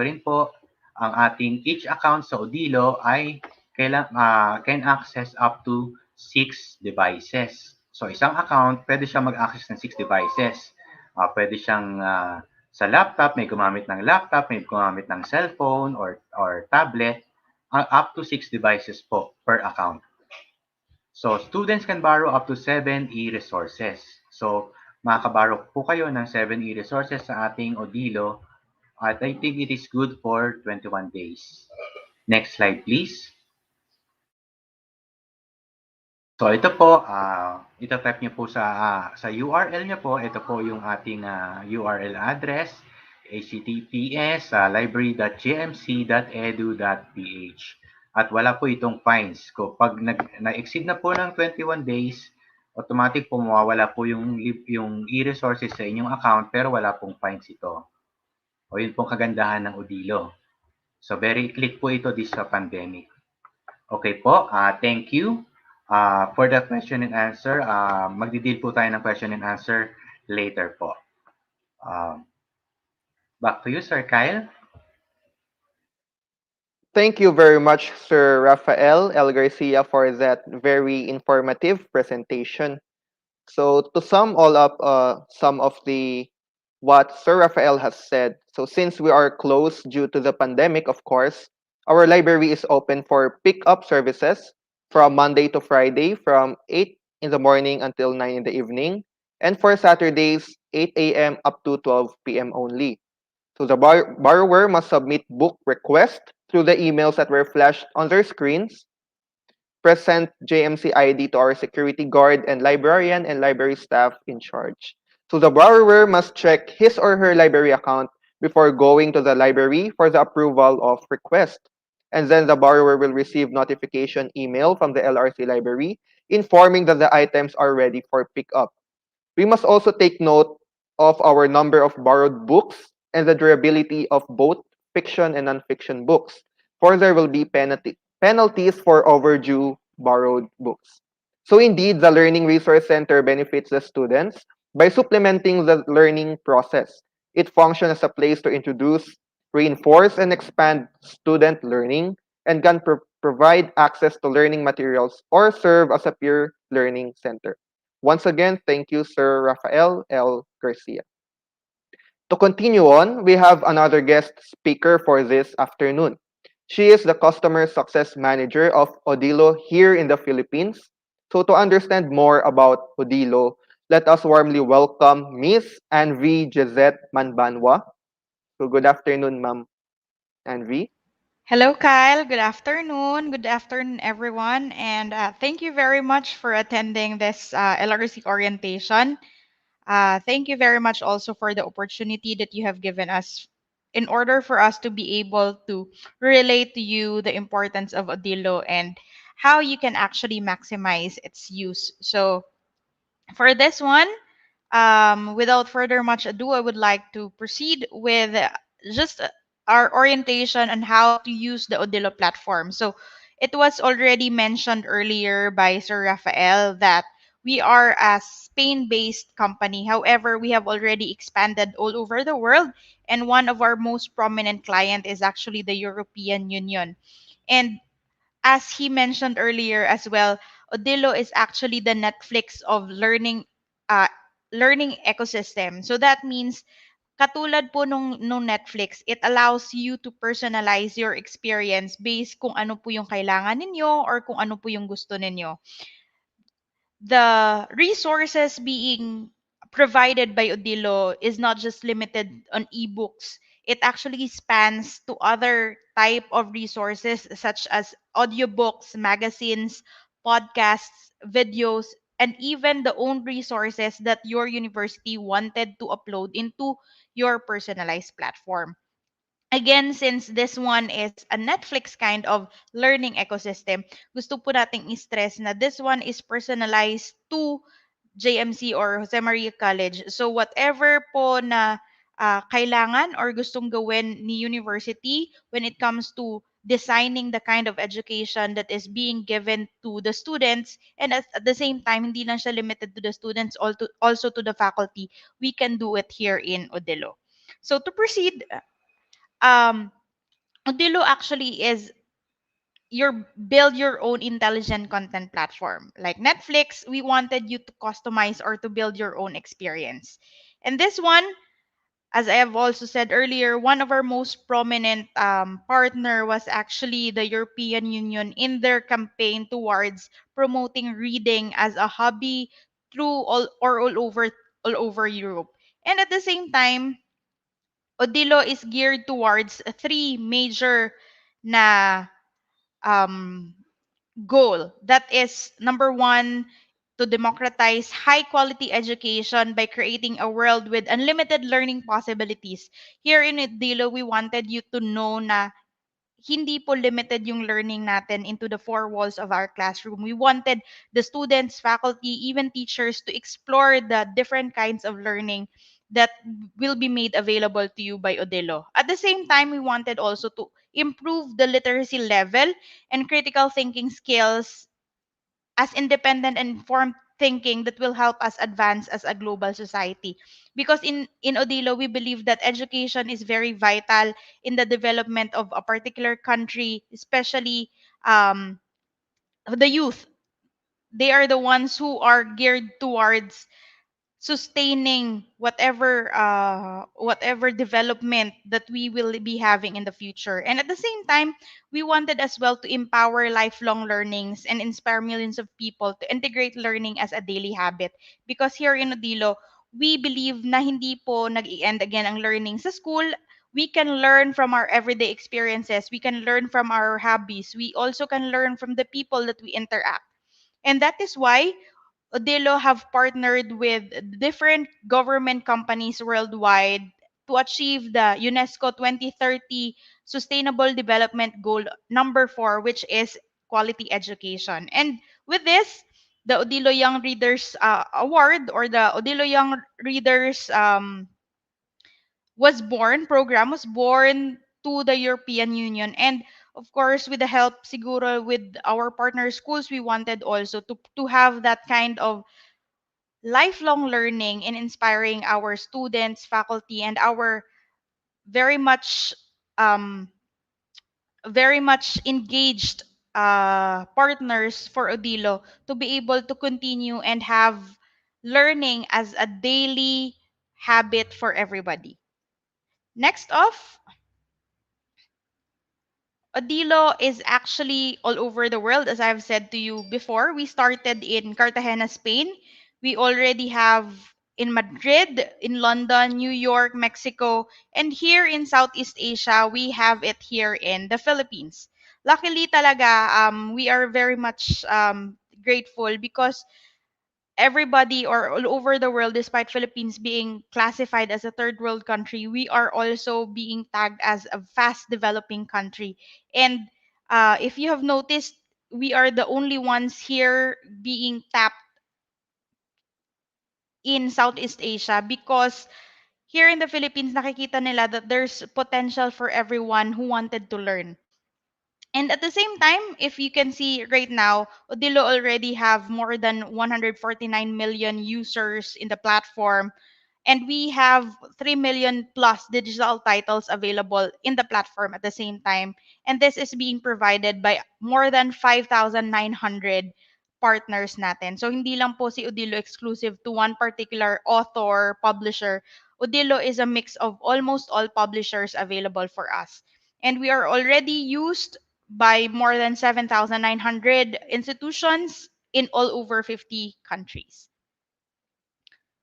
rin po ang ating each account sa Odilo ay can access up to 6 devices. So isang account, pwede siyang mag-access ng 6 devices. Pwede siyang sa laptop, may gumamit ng laptop, may gumamit ng cellphone or tablet, up to 6 devices po per account. So students can borrow up to 7 e-resources. So makakaborrow po kayo ng 7 e-resources sa ating Odilo at I think it is good for 21 days. Next slide please. So ito po, ito-type niyo po sa URL niyo po, ito po yung ating URL address, https library.jmc.edu.ph. At wala po itong fines. Pag na-exceed na po ng 21 days, automatic po mawawala po yung e-resources sa inyong account pero wala pong fines ito. O yun pong kagandahan ng Odilo. So very click po ito this pandemic. Okay po, thank you. For the question and answer, magdi-deal po tayo ng question and answer later po. Back to you, Sir Kyle. Thank you very much, Sir Rafael L. Garcia, for that very informative presentation. So to sum all up some of what Sir Rafael has said, so since we are closed due to the pandemic, of course, our library is open for pick-up services from Monday to Friday from 8 in the morning until 9 in the evening, and for Saturdays, 8 a.m. up to 12 p.m. only. So the borrower must submit book request through the emails that were flashed on their screens, present JMC ID to our security guard and librarian and library staff in charge. So the borrower must check his or her library account before going to the library for the approval of request. And then the borrower will receive notification email from the LRC library informing that the items are ready for pickup. We must also take note of our number of borrowed books and the durability of both fiction and nonfiction books, for there will be penalties for overdue borrowed books. So indeed, the Learning Resource Center benefits the students by supplementing the learning process. It functions as a place to introduce, reinforce, and expand student learning and can provide access to learning materials or serve as a peer learning center. Once again, thank you, Sir Rafael L. Garcia. To continue on, we have another guest speaker for this afternoon. She is the Customer Success Manager of Odilo here in the Philippines. So to understand more about Odilo, let us warmly welcome Miss Anvi Jezet Manbanwa. So good afternoon, Ma'am Anvi. Hello, Kyle. Good afternoon. Good afternoon, everyone. And thank you very much for attending this Lrc Orientation. Thank you very much also for the opportunity that you have given us in order for us to be able to relate to you the importance of Odilo and how you can actually maximize its use. So for this one, without further much ado, I would like to proceed with just our orientation on how to use the Odilo platform. So it was already mentioned earlier by Sir Rafael that we are a Spain-based company. However, we have already expanded all over the world, and one of our most prominent client is actually the European Union. And as he mentioned earlier as well, Odilo is actually the Netflix of learning uh, learning ecosystem. So that means katulad po nung Netflix, it allows you to personalize your experience based kung ano po yung kailangan ninyo or kung ano po yung gusto ninyo. The resources being provided by Odilo is not just limited on ebooks. It actually spans to other type of resources such as audiobooks, magazines, podcasts, videos, and even the own resources that your university wanted to upload into your personalized platform. Again, since this one is a Netflix kind of learning ecosystem, gusto po nating i-stress na this one is personalized to JMC or Jose Maria College. So whatever po na kailangan or gustong gawin ni university when it comes to designing the kind of education that is being given to the students, and at the same time hindi lang siya limited to the students, also to the faculty, we can do it here in Odilo. So to proceed, um, Odilo actually is your build your own intelligent content platform. Like Netflix, we wanted you to customize or to build your own experience. And this one, as I have also said earlier, one of our most prominent partner was actually the European Union in their campaign towards promoting reading as a hobby through all over Europe. And at the same time, Odilo is geared towards three major na um, goal. That is number one, to democratize high quality education by creating a world with unlimited learning possibilities. Here in Odilo, we wanted you to know na hindi po limited yung learning natin into the four walls of our classroom. We wanted the students, faculty, even teachers to explore the different kinds of learning that will be made available to you by Odilo. At the same time, we wanted also to improve the literacy level and critical thinking skills as independent and informed thinking that will help us advance as a global society. Because in Odilo, we believe that education is very vital in the development of a particular country, especially the youth. They are the ones who are geared towards sustaining whatever development that we will be having in the future. And at the same time, we wanted as well to empower lifelong learnings and inspire millions of people to integrate learning as a daily habit, because here in Odilo, we believe na hindi po nag-i-end again ang learning sa school. We can learn from our everyday experiences, we can learn from our hobbies, we also can learn from the people that we interact. And that is why Odilo have partnered with different government companies worldwide to achieve the UNESCO 2030 Sustainable Development Goal number 4, which is quality education. And with this, the Odilo Young Readers Award, or the Odilo Young Readers program was born to the European Union. And of course, with the help siguro with our partner schools, we wanted also to have that kind of lifelong learning and inspiring our students, faculty, and our very much um, very much engaged partners for Odilo to be able to continue and have learning as a daily habit for everybody. Next off, Odilo is actually all over the world, as I've said to you before. We started in Cartagena, Spain. We already have in Madrid, in London, New York, Mexico, and here in Southeast Asia, we have it here in the Philippines. Luckily talaga, we are very much grateful because everybody or all over the world, despite Philippines being classified as a third world country, we are also being tagged as a fast developing country. And if you have noticed, we are the only ones here being tapped in Southeast Asia, because here in the Philippines, nakikita nila that there's potential for everyone who wanted to learn. And at the same time, if you can see right now, Odilo already have more than 149 million users in the platform, and we have 3 million plus digital titles available in the platform at the same time. And this is being provided by more than 5,900 partners natin. So hindi lang po si Odilo exclusive to one particular author, publisher. Odilo is a mix of almost all publishers available for us. And we are already used by more than 7,900 institutions in all over 50 countries.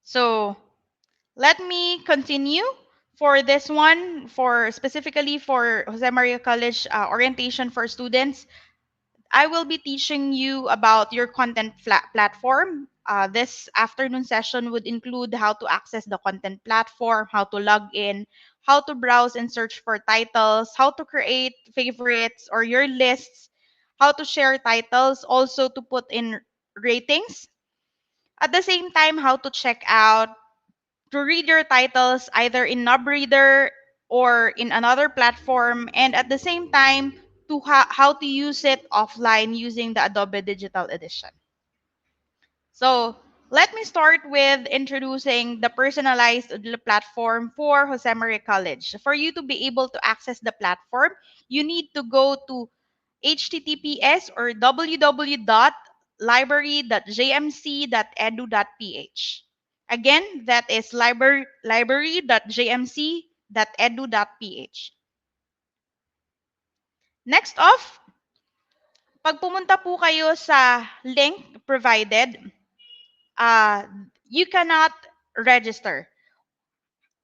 So let me continue for this one, for specifically for Jose Maria College orientation for students. I will be teaching you about your content platform. This afternoon session would include how to access the content platform, how to log in, how to browse and search for titles, how to create favorites or your lists, how to share titles, also to put in ratings. At the same time, how to check out, to read your titles either in NubReader or in another platform, and at the same time, to how to use it offline using the Adobe Digital Edition. So let me start with introducing the personalized Udlo platform for Jose Maria College. For you to be able to access the platform, you need to go to https or www.library.jmc.edu.ph. Again, that is library.jmc.edu.ph. Next off, pag pumunta po kayo sa link provided, you cannot register.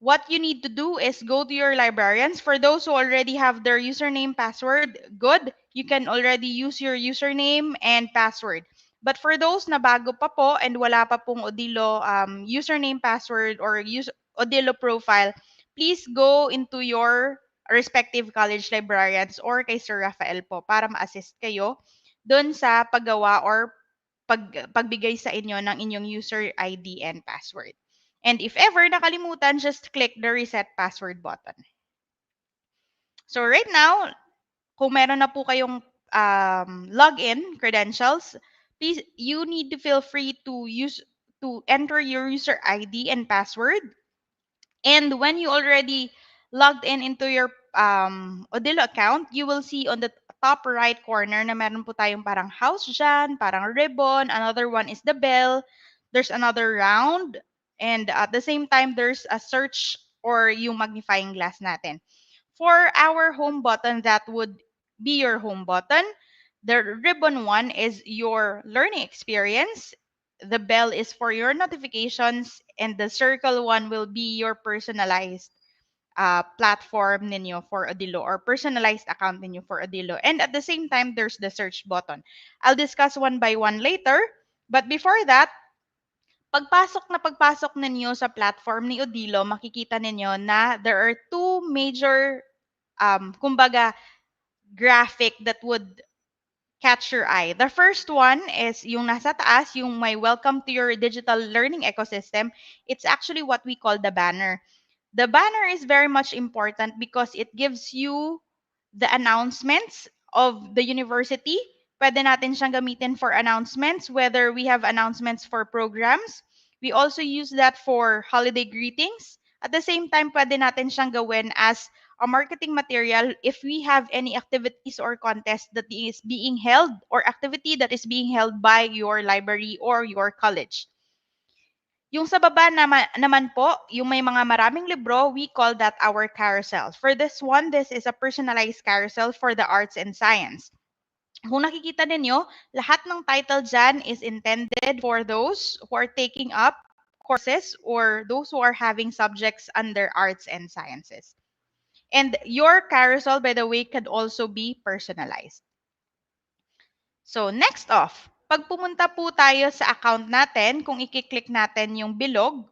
What you need to do is go to your librarians. For those who already have their username password, good. You can already use your username and password. But for those na bago pa po and wala pa pong Odilo username password or Odilo profile, please go into your respective college librarians or kay Sir Rafael po para ma-assist kayo doon sa paggawa or pagbigay sa inyo ng inyong user ID and password. And if ever nakalimutan, just click the reset password button. So right now, kung meron na po kayong login credentials, please, you need to feel free to enter your user ID and password. And when you already logged in into your Odilo account, you will see on the top right corner na meron po tayong parang house dyan, parang ribbon, another one is the bell, there's another round, and at the same time, there's a search or yung magnifying glass natin. For our home button, that would be your home button. The ribbon one is your learning experience. The bell is for your notifications, and the circle one will be your personalized platform ninyo for Odilo or personalized account ninyo for Odilo. And at the same time, there's the search button. I'll discuss one by one later. But before that, pagpasok ninyo sa platform ni Odilo, makikita ninyo na there are two major, kumbaga, graphic that would catch your eye. The first one is yung nasa taas, yung may welcome to your digital learning ecosystem. It's actually what we call the banner. The banner is very much important because it gives you the announcements of the university. Pwede natin siyang gamitin for announcements, whether we have announcements for programs. We also use that for holiday greetings. At the same time, pwede natin siyang gawin as a marketing material if we have any activities or contest that is being held or activity that is being held by your library or your college. Yung sa baba naman po, yung may mga maraming libro, we call that our carousel. For this one, this is a personalized carousel for the arts and science. Kung nakikita ninyo, lahat ng title dyan is intended for those who are taking up courses or those who are having subjects under arts and sciences. And your carousel, by the way, could also be personalized. So next off, pag pumunta po tayo sa account natin, kung i-click natin yung bilog,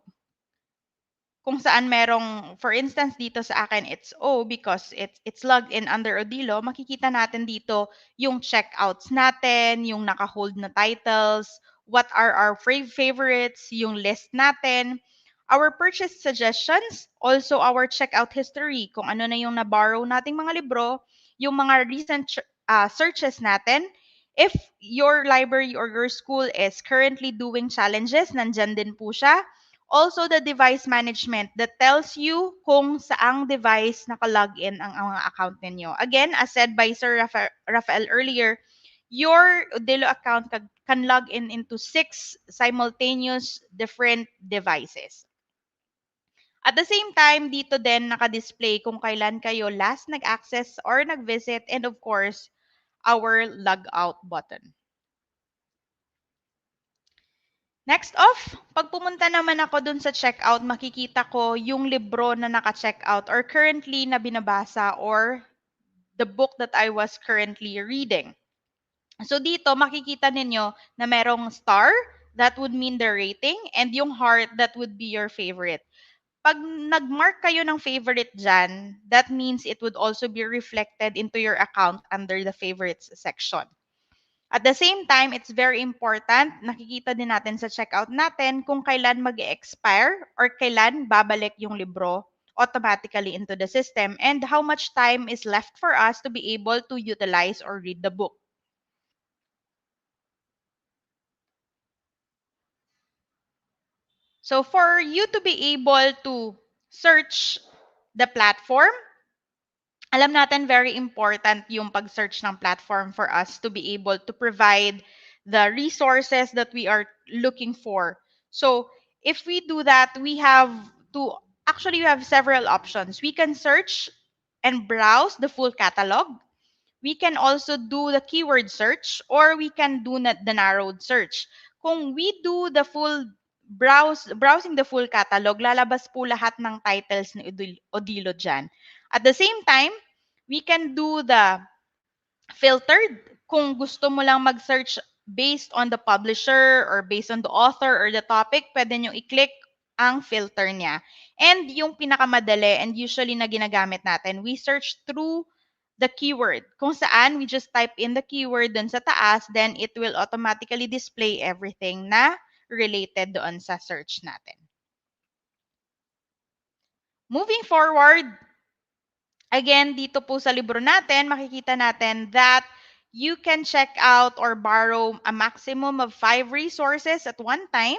kung saan merong, for instance, dito sa akin, it's O because it's logged in under Odilo, makikita natin dito yung checkouts natin, yung naka-hold na titles, what are our favorites, yung list natin, our purchase suggestions, also our checkout history, kung ano na yung na-borrow nating mga libro, yung mga recent searches natin. If your library or your school is currently doing challenges, nandyan din po siya. Also, the device management that tells you kung saang device nakalogin ang mga account ninyo. Again, as said by Sir Rafael earlier, your Odilo account can log in into 6 simultaneous different devices. At the same time, dito din naka-display kung kailan kayo last nag-access or nag-visit, and of course, our logout button. Next off, pag pumunta naman ako dun sa checkout, makikita ko yung libro na naka-checkout or currently na binabasa or the book that I was currently reading. So dito, makikita ninyo na merong star, that would mean the rating, and yung heart, that would be your favorite. Pag nag-mark kayo ng favorite dyan, that means it would also be reflected into your account under the favorites section. At the same time, it's very important, nakikita din natin sa checkout natin kung kailan mag-expire or kailan babalik yung libro automatically into the system and how much time is left for us to be able to utilize or read the book. So for you to be able to search the platform, alam natin very important yung pag-search ng platform for us to be able to provide the resources that we are looking for. So if we do that, we have we have several options. We can search and browse the full catalog. We can also do the keyword search or we can do the narrowed search. Kung we do the full browsing the full catalog, lalabas po lahat ng titles ni Odilo dyan. At the same time, we can do the filtered. Kung gusto mo lang mag-search based on the publisher or based on the author or the topic, pwede nyo i-click ang filter niya. And yung pinakamadali and usually na ginagamit natin, we search through the keyword. Kung saan we just type in the keyword dun sa taas, then it will automatically display everything na related doon sa search natin. Moving forward, again, dito po sa libro natin, makikita natin that you can check out or borrow a maximum of 5 resources at one time.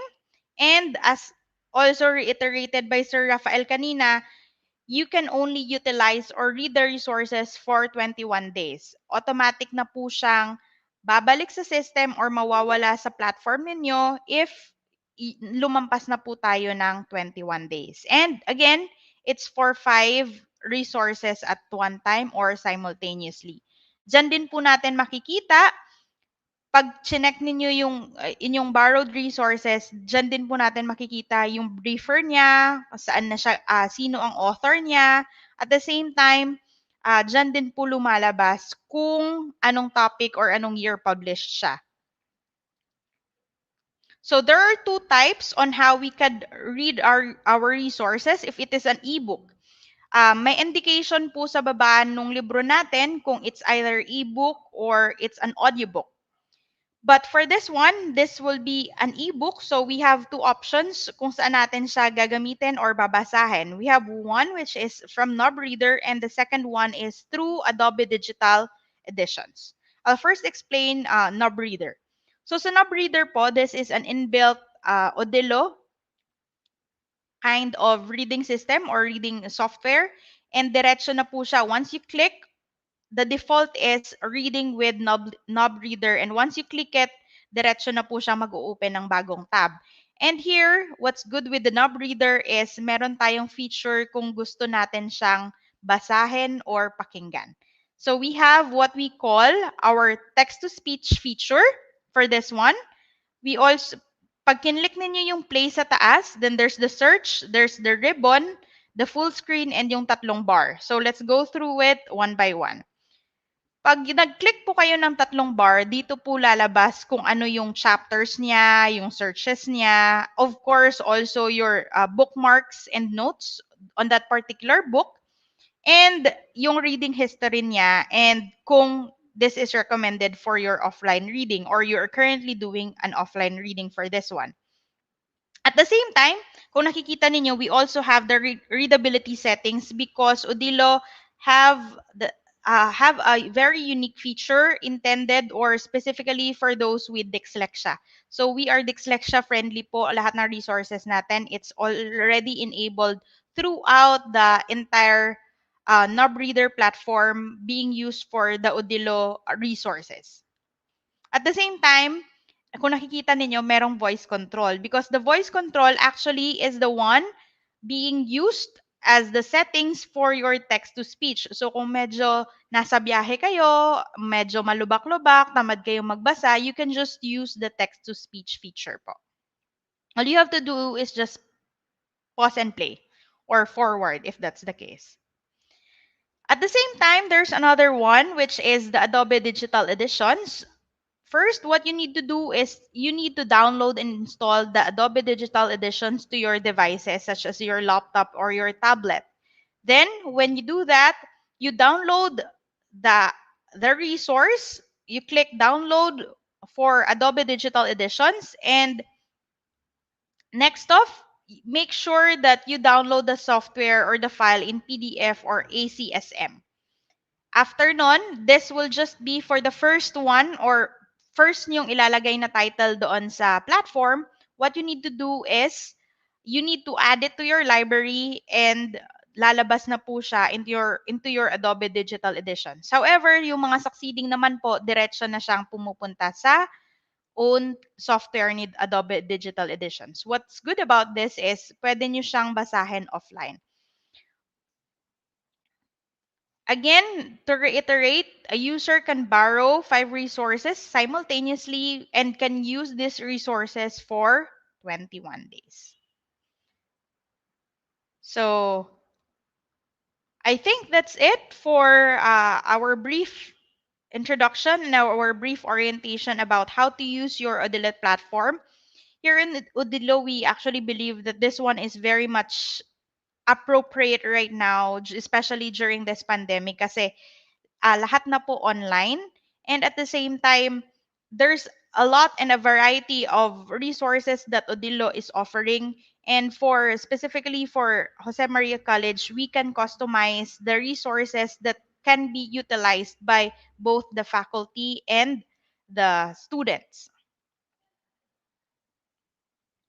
And as also reiterated by Sir Rafael kanina, you can only utilize or read the resources for 21 days. Automatic na po siyang babalik sa system or mawawala sa platform ninyo if lumampas na po tayo ng 21 days. And again, it's for 5 resources at one time or simultaneously. Diyan din po natin makikita, pag chinek ninyo yung inyong borrowed resources, diyan din po natin makikita yung briefer niya, saan na siya, sino ang author niya. At the same time, diyan din po lumalabas kung anong topic or anong year published siya. So there are 2 types on how we could read our resources if it is an ebook. May indication po sa baba nung libro natin kung it's either ebook or it's an audiobook. But for this one, this will be an ebook. So we have 2 options kung saan natin siya gagamitin or babasahin. We have one which is from NobReader and the second one is through Adobe Digital Editions. I'll first explain NobReader. So sa NobReader po, this is an inbuilt Odilo kind of reading system or reading software. And diretso na po siya. Once you click, the default is reading with NobReader. And once you click it, diretso na po siya mag-open ng bagong tab. And here, what's good with the NobReader is meron tayong feature kung gusto natin siyang basahin or pakinggan. So we have what we call our text-to-speech feature for this one. We also, pag kinlik ninyo yung play sa taas, then there's the search, there's the ribbon, the full screen, and yung tatlong bar. So let's go through it one by one. Pag nag-click po kayo ng tatlong bar, dito po lalabas kung ano yung chapters niya, yung searches niya. Of course, also your bookmarks and notes on that particular book. And yung reading history niya and kung this is recommended for your offline reading or you're currently doing an offline reading for this one. At the same time, kung nakikita ninyo, we also have the readability settings because Odilo have a very unique feature intended or specifically for those with dyslexia. So we are dyslexia friendly po. Lahat ng resources natin, it's already enabled throughout the entire NobReader platform being used for the Odilo resources. At the same time, kung nakikita ninyo, merong voice control because the voice control actually is the one being used as the settings for your text-to-speech. So kung medyo nasa biyahe kayo, medyo malubak-lubak, tamad kayong magbasa, you can just use the text-to-speech feature po. All you have to do is just pause and play or forward if that's the case. At the same time, there's another one, which is the Adobe Digital Editions. First, what you need to do is you need to download and install the Adobe Digital Editions to your devices, such as your laptop or your tablet. Then, when you do that, you download the, the resource, you click download for Adobe Digital Editions, and next off, make sure that you download the software or the file in PDF or ACSM. After nun, this will just be for the first one or first niyong ilalagay na title doon sa platform. What you need to do is you need to add it to your library and lalabas na po siya into your Adobe Digital Editions. However, yung mga succeeding naman po, diretso na siyang pumupunta sa own software ni Adobe Digital Editions. What's good about this is pwede nyo siyang basahin offline. Again, to reiterate, a user can borrow 5 resources simultaneously and can use these resources for 21 days. So, I think that's it for our brief introduction and our brief orientation about how to use your Odilo platform. Here in Odilo, we actually believe that this one is very much appropriate right now, especially during this pandemic kasi lahat na po online. And at the same time, there's a lot and a variety of resources that Odilo is offering. And for specifically for Jose Maria College, we can customize the resources that can be utilized by both the faculty and the students.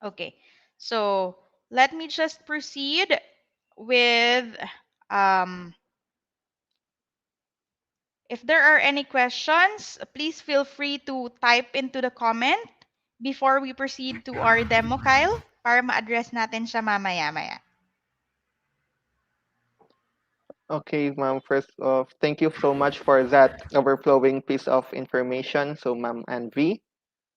Okay, so let me just proceed with if there are any questions, please feel free to type into the comment before we proceed to our demo, Kyle, para ma-address natin siya mamaya-maya. Okay, ma'am. First off, thank you so much for that overflowing piece of information. So, ma'am and V.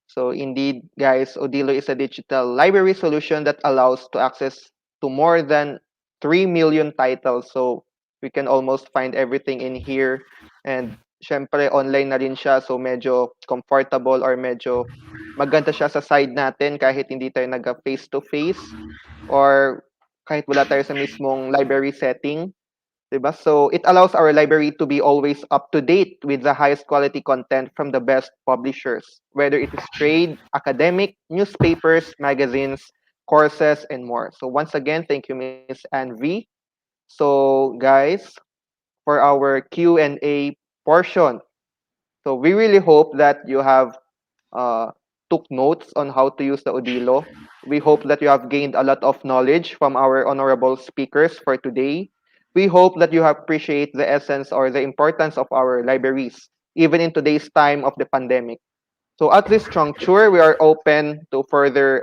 So, indeed, guys, Odilo is a digital library solution that allows to access to more than 3 million titles. So, we can almost find everything in here. And, syempre, online na rin siya. So, medyo comfortable or medyo maganda siya sa side natin kahit hindi tayo nag-face-to-face or kahit wala tayo sa mismong library setting. Diba? So it allows our library to be always up to date with the highest quality content from the best publishers, whether it is trade, academic, newspapers, magazines, courses, and more. So once again, thank you, Miss Anne V. So guys, for our Q&A portion, so we really hope that you have took notes on how to use the Odilo. We hope that you have gained a lot of knowledge from our honorable speakers for today. We hope that you appreciate the essence or the importance of our libraries, even in today's time of the pandemic. So at this juncture, we are open to further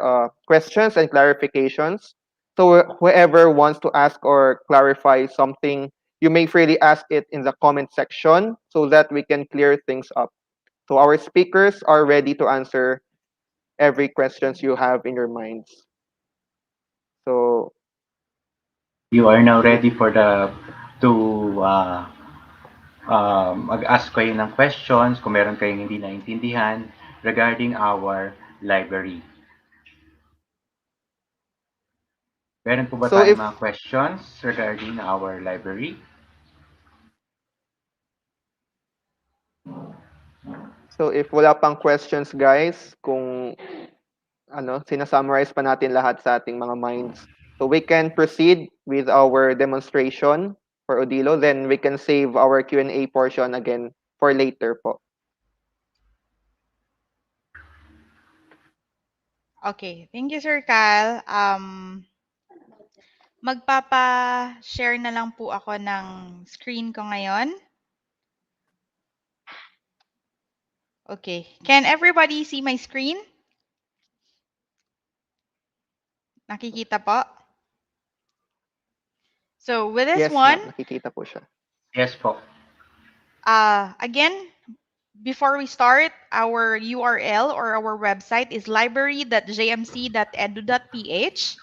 questions and clarifications. So whoever wants to ask or clarify something, you may freely ask it in the comment section so that we can clear things up. So our speakers are ready to answer every questions you have in your minds. So You are now ready for to mag-ask kayo ng questions kung meron kayong hindi naintindihan regarding our library. Meron po ba So tayong if mga questions regarding our library? so if wala pang questions guys, kung sinasummarize pa natin lahat sa ating mga minds. So we can proceed with our demonstration for Odilo, then we can save our Q&A portion again for later po. Okay, thank you, Sir Kyle. Magpapa-share na lang po ako ng screen ko ngayon. Okay. Can everybody see my screen? Nakikita po? So with this Yes, one, ma'am. Nakikita po siya. Yes po. again, before we start, our URL or our website is library.jmc.edu.ph.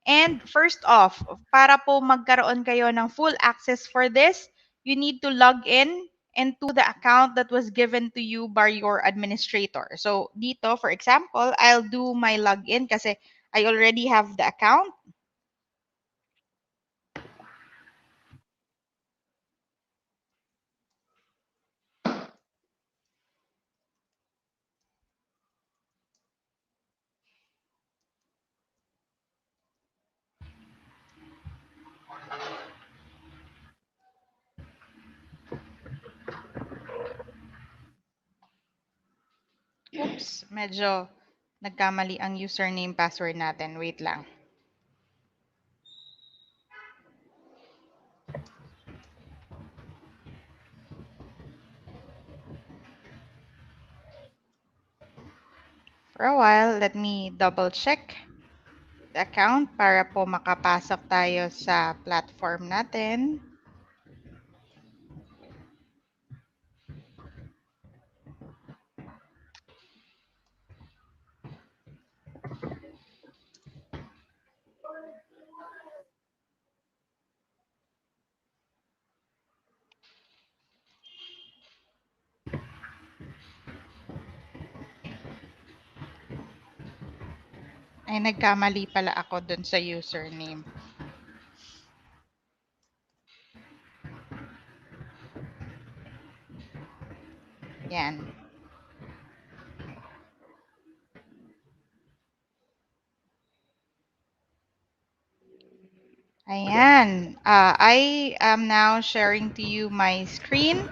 And first off, para po magkaroon kayo ng full access for this, you need to log in into the account that was given to you by your administrator. So dito, for example, I'll do my login kasi I already have the account. Oops, medyo nagkamali ang username password natin. Wait lang. For a while, let me double check the account para po makapasok tayo sa platform natin. Ay, nagkamali pala ako dun sa username. Yan. Ayan. I am now sharing to you my screen.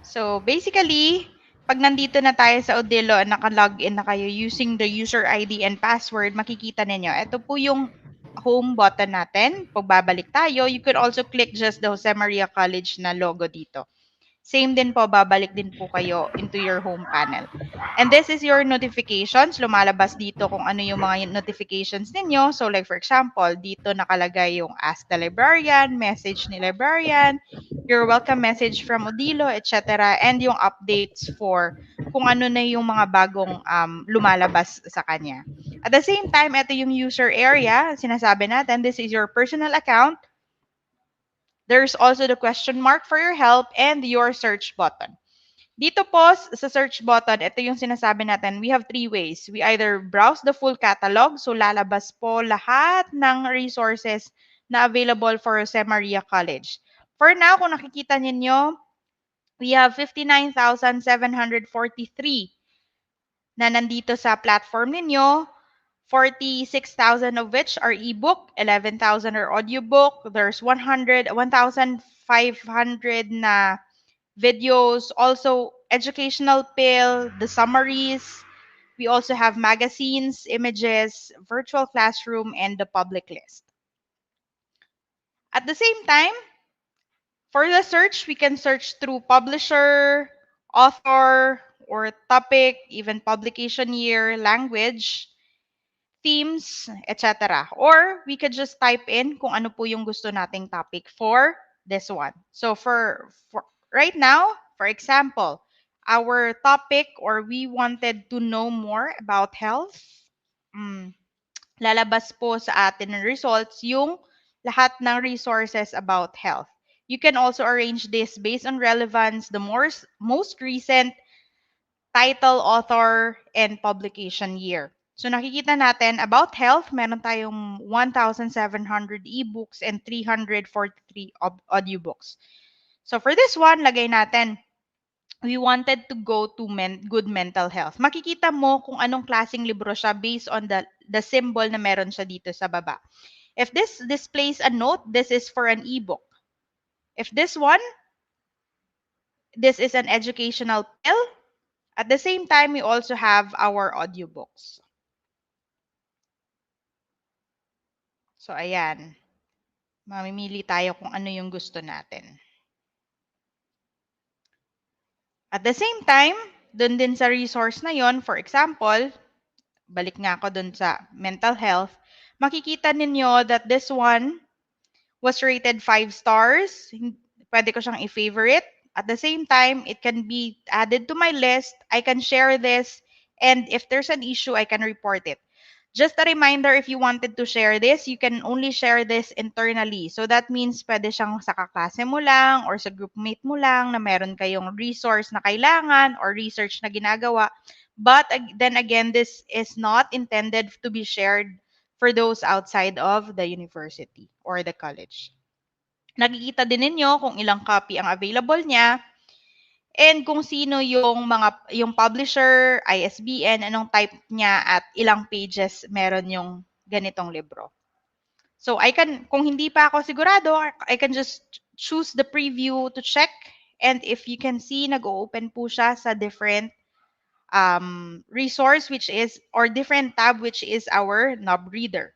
So basically, pag nandito na tayo sa Odilo, naka-login na kayo using the user ID and password, makikita ninyo. Ito po yung home button natin. Pag babalik tayo, you could also click just the Jose Maria College na logo dito. Same din po, babalik din po kayo into your home panel. And this is your notifications. Lumalabas dito kung ano yung mga notifications ninyo. So like for example, dito nakalagay yung Ask the Librarian, Message ni Librarian, your welcome message from Odilo, etc. And yung updates for kung ano na yung mga bagong lumalabas sa kanya. At the same time, ito yung user area. Sinasabi natin, this is your personal account. There's also the question mark for your help and your search button. Dito po sa search button, ito yung sinasabi natin, we have three ways. We either browse the full catalog, so lalabas po lahat ng resources na available for Jose Maria College. For now, kung nakikita ninyo, we have 59,743 na nandito sa platform ninyo. 46,000 of which are ebook, 11,000 are audiobook, there's 1,500 na videos, also educational pill, the summaries. We also have magazines, images, virtual classroom, and the public list. At the same time, for the search, we can search through publisher, author, or topic, even publication year, language, themes, etc. Or we could just type in kung ano po yung gusto nating topic for this one. So for right now, for example, our topic or we wanted to know more about health, lalabas po sa atin ng results yung lahat ng resources about health. You can also arrange this based on relevance, the most recent title, author, and publication year. So nakikita natin about health, meron tayong 1,700 ebooks and 343 audiobooks. So for this one, lagay natin, we wanted to go to good mental health. Makikita mo kung anong klaseng libro siya based on the symbol na meron siya dito sa baba. If this displays a note, this is for an ebook. If this one, this is an educational pill. At the same time, we also have our audiobooks. So, ayan. Mamimili tayo kung ano yung gusto natin. At the same time, dun din sa resource na yon, for example, balik nga ako dun sa mental health, makikita ninyo that this one was rated 5 stars. Pwede ko siyang i-favorite. At the same time, it can be added to my list. I can share this. And if there's an issue, I can report it. Just a reminder, if you wanted to share this, you can only share this internally. So that means pwede siyang sa kaklase mo lang or sa groupmate mo lang na meron kayong resource na kailangan or research na ginagawa. But then again, this is not intended to be shared for those outside of the university or the college. Nakikita din ninyo kung ilang copy ang available niya and kung sino yung publisher, ISBN, anong type niya at ilang pages meron yung ganitong libro. So kung hindi pa ako sigurado, I can just choose the preview to check, and if you can see, nag-open po siya sa different resource or different tab which is our knob reader.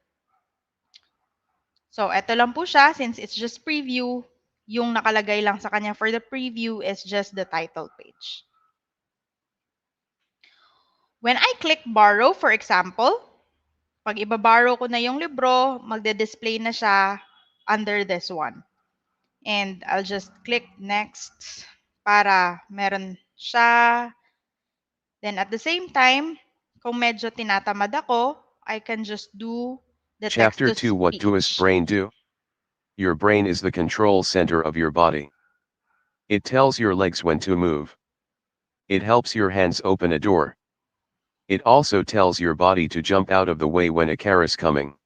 So, eto lang po siya. Since it's just preview, yung nakalagay lang sa kanya for the preview is just the title page. When I click borrow, for example, pag ibaborrow ko na yung libro, magde-display na siya under this one. And I'll just click next para meron siya. Then at the same time, kung medyo tinatamad ako, I can just do the Chapter text to 2 What does brain do? Your brain is the control center of your body. It tells your legs when to move. It helps your hands open a door. It also tells your body to jump out of the way when a car is coming.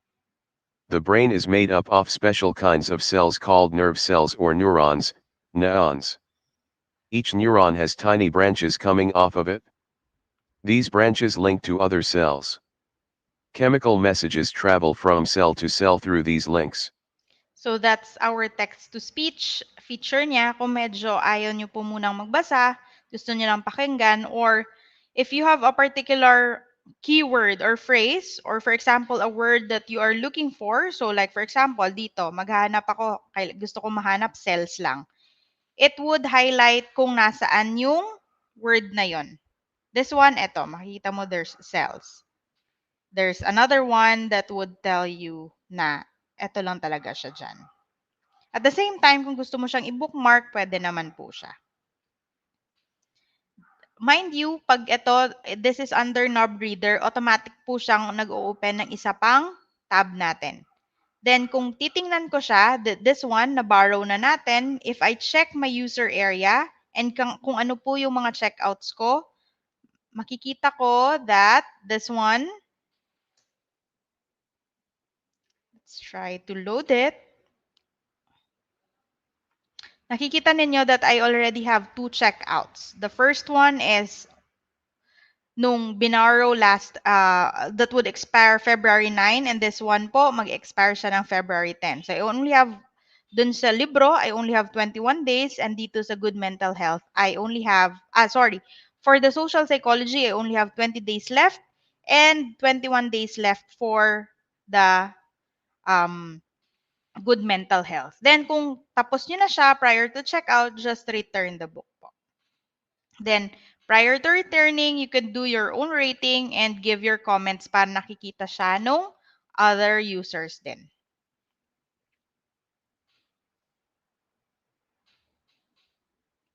The brain is made up of special kinds of cells called nerve cells or neurons, neurons. Each neuron has tiny branches coming off of it. These branches link to other cells. Chemical messages travel from cell to cell through these links. So that's our text-to-speech feature niya. Kung medyo ayaw nyo po munang magbasa, gusto nyo lang pakinggan, or if you have a particular keyword or phrase, or for example, a word that you are looking for, so like for example, dito, maghahanap ako, gusto ko mahanap cells lang. It would highlight kung nasaan yung word na yon. This one, eto, makikita mo there's cells. There's another one that would tell you na eto lang talaga siya dyan. At the same time, kung gusto mo siyang i-bookmark, pwede naman po siya. Mind you, pag this is under knob reader, automatic po siyang nag-o-open ng isa pang tab natin. Then, kung titingnan ko siya, this one, na-borrow na natin, if I check my user area, and kung ano po yung mga checkouts ko, makikita ko that this one, let's try to load it. Nakikita ninyo that I already have 2 checkouts. The first one is nung binarrow last, that would expire February 9, and this one po, mag-expire siya ng February 10. So I only have, dun sa libro, I only have 21 days, and dito sa good mental health, I only have, for the social psychology, I only have 20 days left, and 21 days left for the good mental health. Then, kung tapos nyo na siya prior to checkout, just return the book po. Then, prior to returning, you can do your own rating and give your comments para nakikita siya nung other users din.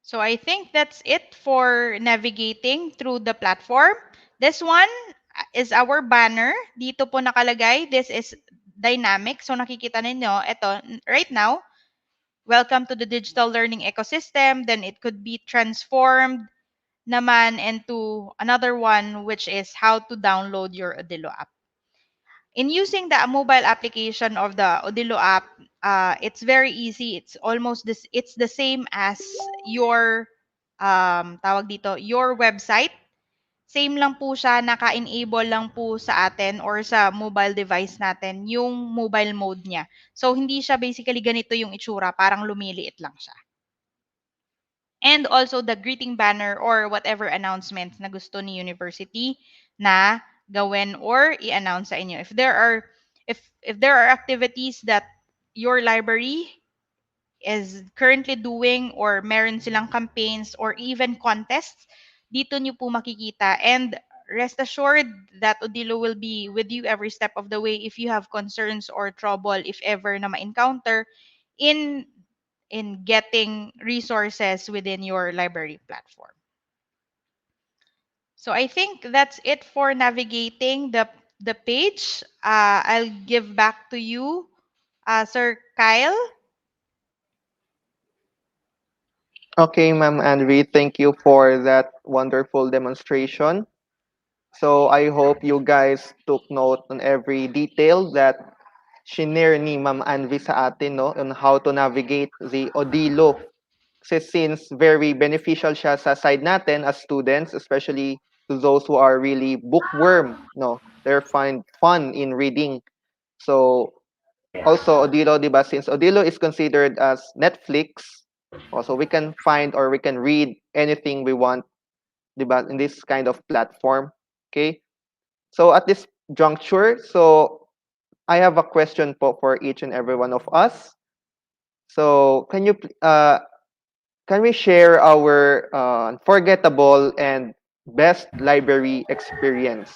So, I think that's it for navigating through the platform. This one is our banner. Dito po nakalagay, this is dynamic. So, nakikita ninyo, ito, right now, welcome to the digital learning ecosystem. Then it could be transformed naman into another one, which is how to download your Odilo app. In using the mobile application of the Odilo app, it's very easy. It's almost this. It's the same as your tawag dito, your website. Same lang po siya, naka-enable lang po sa atin or sa mobile device natin yung mobile mode niya. So, hindi siya basically ganito yung itsura, parang lumiliit lang siya. And also the greeting banner or whatever announcements na gusto ni university na gawin or i-announce sa inyo. If there are activities that your library is currently doing or meron silang campaigns or even contests, dito nyo po makikita. And rest assured that Odilo will be with you every step of the way if you have concerns or trouble, if ever na ma-encounter in getting resources within your library platform. So I think that's it for navigating the page. I'll give back to you, Sir Kyle. Okay, Ma'am Andri, thank you for that wonderful demonstration. So I hope you guys took note on every detail that shinare ni Ma'am Anvi sa atin, no, on how to navigate the Odilo. Kasi since very beneficial siya sa side natin as students, especially to those who are really bookworm, no, they find fun in reading. So also Odilo, di ba, since Odilo is considered as Netflix, also we can find or we can read anything we want, di ba, in this kind of platform. Okay? So at this juncture, so I have a question po for each and every one of us. So can we share our unforgettable and best library experience?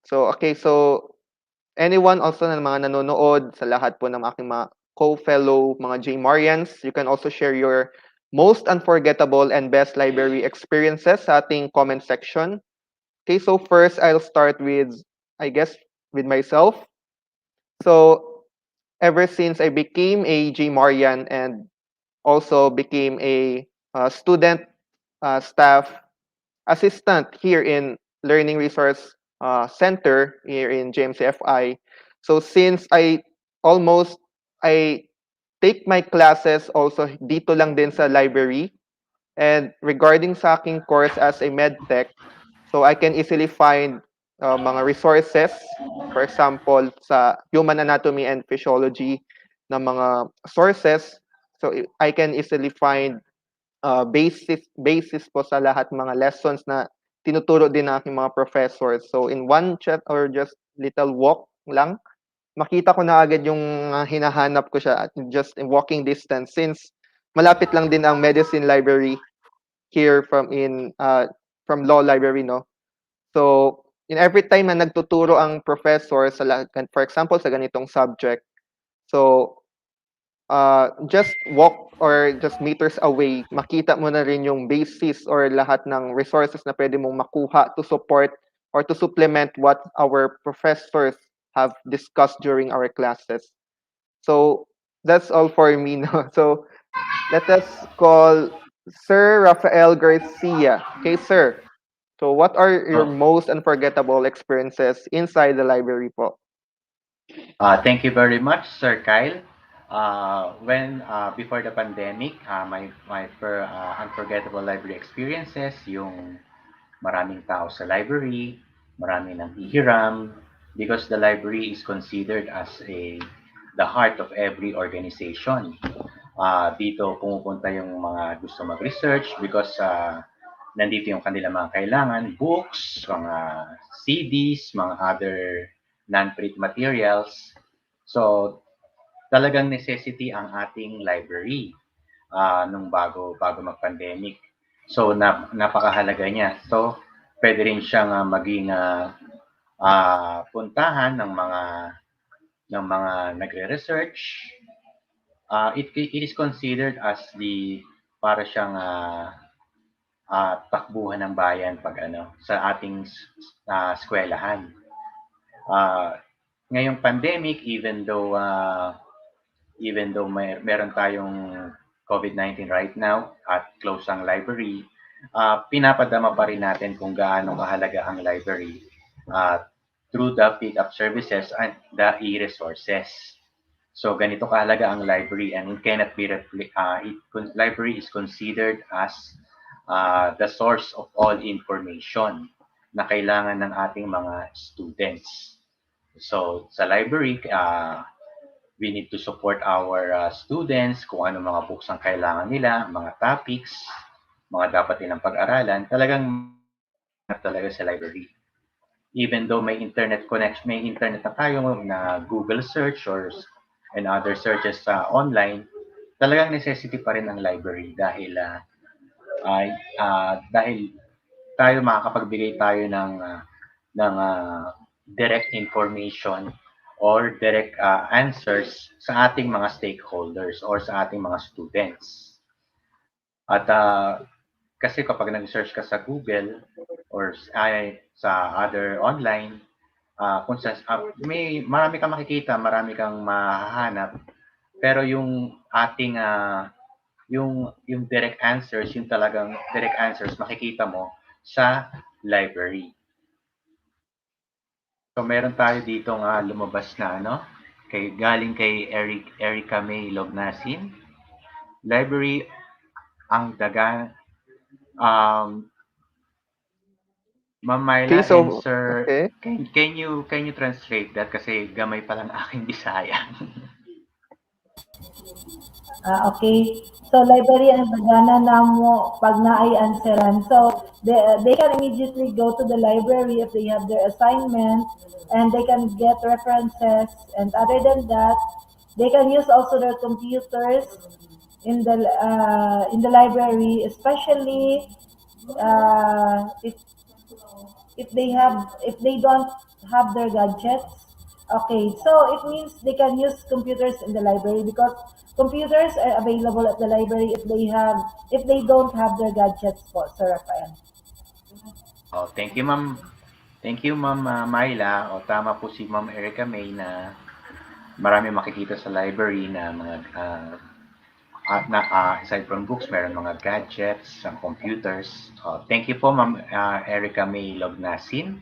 So okay, so anyone also na mga nanonood sa lahat po ng aking mga co-fellow mga JMarians, you can also share your most unforgettable and best library experiences sa ating comment section. Okay, so first I'll start with, I guess, with myself. So ever since I became a JMarian and also became a student staff assistant here in Learning Resource Center here in JMCFI. So since almost I take my classes also dito lang din sa library, and regarding sa aking course as a medtech, so I can easily find mga resources, for example, sa human anatomy and physiology na mga sources. So I can easily find basis po sa lahat mga lessons na tinuturo din ng aking mga professors. So in one chat or just little walk lang, makita ko na agad yung hinahanap ko siya at just in walking distance since malapit lang din ang medicine library here from law library, no. So in every time na nagtuturo ang professor for example sa ganitong subject, so just walk or just meters away, makita mo na rin yung basis or lahat ng resources na pwede mong makuha to support or to supplement what our professors have discussed during our classes. So that's all for me now. So let us call Sir Rafael Garcia. Okay, sir. So what are your most unforgettable experiences inside the library po? Thank you very much, Sir Kyle. When before the pandemic, my unforgettable library experiences, yung maraming tao sa library, maraming nanghihiram, because the library is considered as the heart of every organization. Dito pumupunta yung mga gusto mag-research because nandito yung kanilang mga kailangan, books, mga CDs, mga other non-print materials. So, talagang necessity ang ating library nung bago mag-pandemic. So, napakahalaga niya. So, pwede rin siyang maging puntahan ng mga nagre-research. It is considered as para siyang takbuhan ng bayan sa ating eskwelahan. Ngayong pandemic, even though meron tayong COVID-19 right now at close ang library, pinapadama pa rin natin kung gaano kahalaga ang library through the pick-up services and the e-resources. So ganito kahalaga ang library, and it cannot be library is considered as the source of all information na kailangan ng ating mga students. So sa library, we need to support our students kung ano mga books ang kailangan nila, mga topics, mga dapat nilang pag-aralan. Talagang talaga sa library. Even though may internet connection, may internet na tayo na Google search and other searches online, talagang necessity pa rin ang library dahil ay dahil tayo makakapagbigay tayo ng direct information or direct answers sa ating mga stakeholders or sa ating mga students. At kasi kapag nag-search ka sa Google or sa other online, kung may marami kang makikita, marami kang mahahanap, pero yung ating yung direct answers, yung talagang direct answers makikita mo sa library. So meron tayo dito nga lumabas na galing kay Erica May Lognasin. Library ang daga Ma'am Myla Okay, and so, Sir, okay. can you translate that kasi gamay pa lang aking Bisaya. Okay. So, library ang dagana namo pag naay answeran. So, they can immediately go to the library if they have their assignment and they can get references. And other than that, they can use also their computers in the library, especially if they don't have their gadgets. Okay, so it means they can use computers in the library because computers are available at the library if they don't have their gadgets po, Sir Rafael. Oh, thank you ma'am. Thank you ma'am Myla. O tama po si Ma'am Erica May na marami makikita sa library na mga aside from books, meron mga gadgets, computers. Thank you po Ma'am Erica May Lognasin.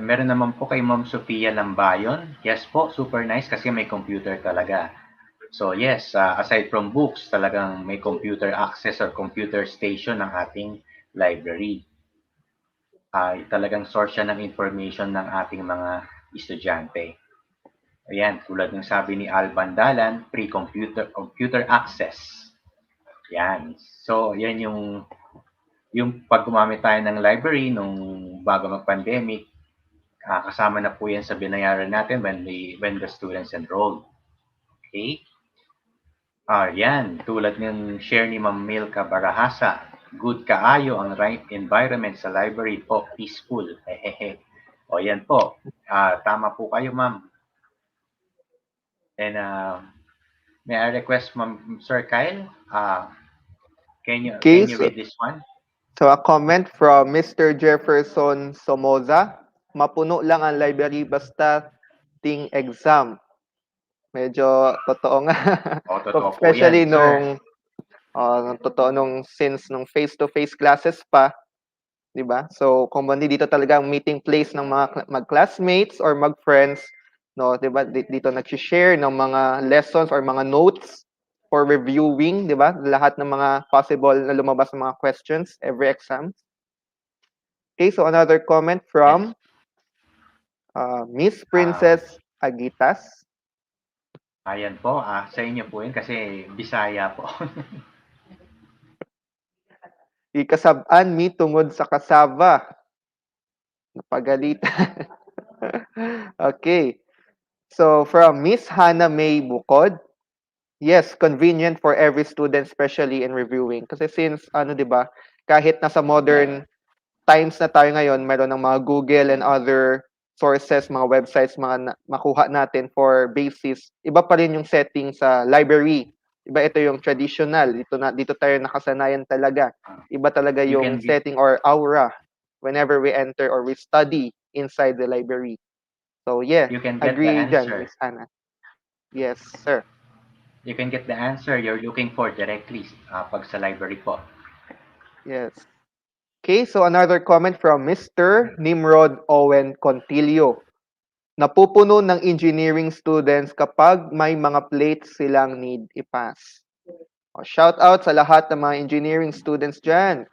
Meron naman po kay Ma'am Sofia Lambayon. Yes po, super nice kasi may computer talaga. So yes, aside from books, talagang may computer access or computer station ng ating library. Talagang source siya ng information ng ating mga estudyante. Ayan, tulad ng sabi ni Alban Dalan, free computer access. Yan. So, yan yung pag gumamit tayo ng library nung bago mag-pandemic, kasama na po yan sa binayaran natin when the students enrolled. Okay? Yan. Tulad ng share ni Ma'am Milka Barahasa, good kaayo ang right environment sa library po, peaceful. Hehehe. O yan po. Tama po kayo, ma'am. And may I request, Ma'am Sir Kyle, can you read this one? So a comment from Mr. Jefferson Somoza, mapuno lang ang library basta ting exam. Medyo totoo nga. Totoo po Especially yan, totoo since nung face-to-face classes pa, 'di ba? So commonly dito talaga ang meeting place ng mga mag-classmates or mag-friends, no, 'di ba? Dito nag-share ng mga lessons or mga notes for reviewing, 'di ba? Lahat ng mga possible na lumabas ng mga questions every exam. Okay, so another comment from Miss Princess Agitas. Ayan po, sa inyo po yun kasi Bisaya po. Ikasab-an mi tungod sa kasava. Napagalitan. Okay. So from Miss Hannah May Bukod, yes, convenient for every student, especially in reviewing. Kasi since, 'di ba, kahit nasa modern times na tayo ngayon, meron ng mga Google and other sources, mga websites, mga makuha natin for basis. Iba pa rin yung setting sa library. Iba ito yung traditional. Dito tayo nakasanayan talaga. Iba talaga yung setting or aura whenever we enter or we study inside the library. So yeah, You can get agree the dyan, answer. Miss Hannah. Yes, sir. You can get the answer you're looking for directly pag sa library po. Yes. Okay, so another comment from Mr. Nimrod Owen Contillo. Napupuno ng engineering students kapag may mga plates silang need i-pass. Shout out sa lahat ng mga engineering students dyan.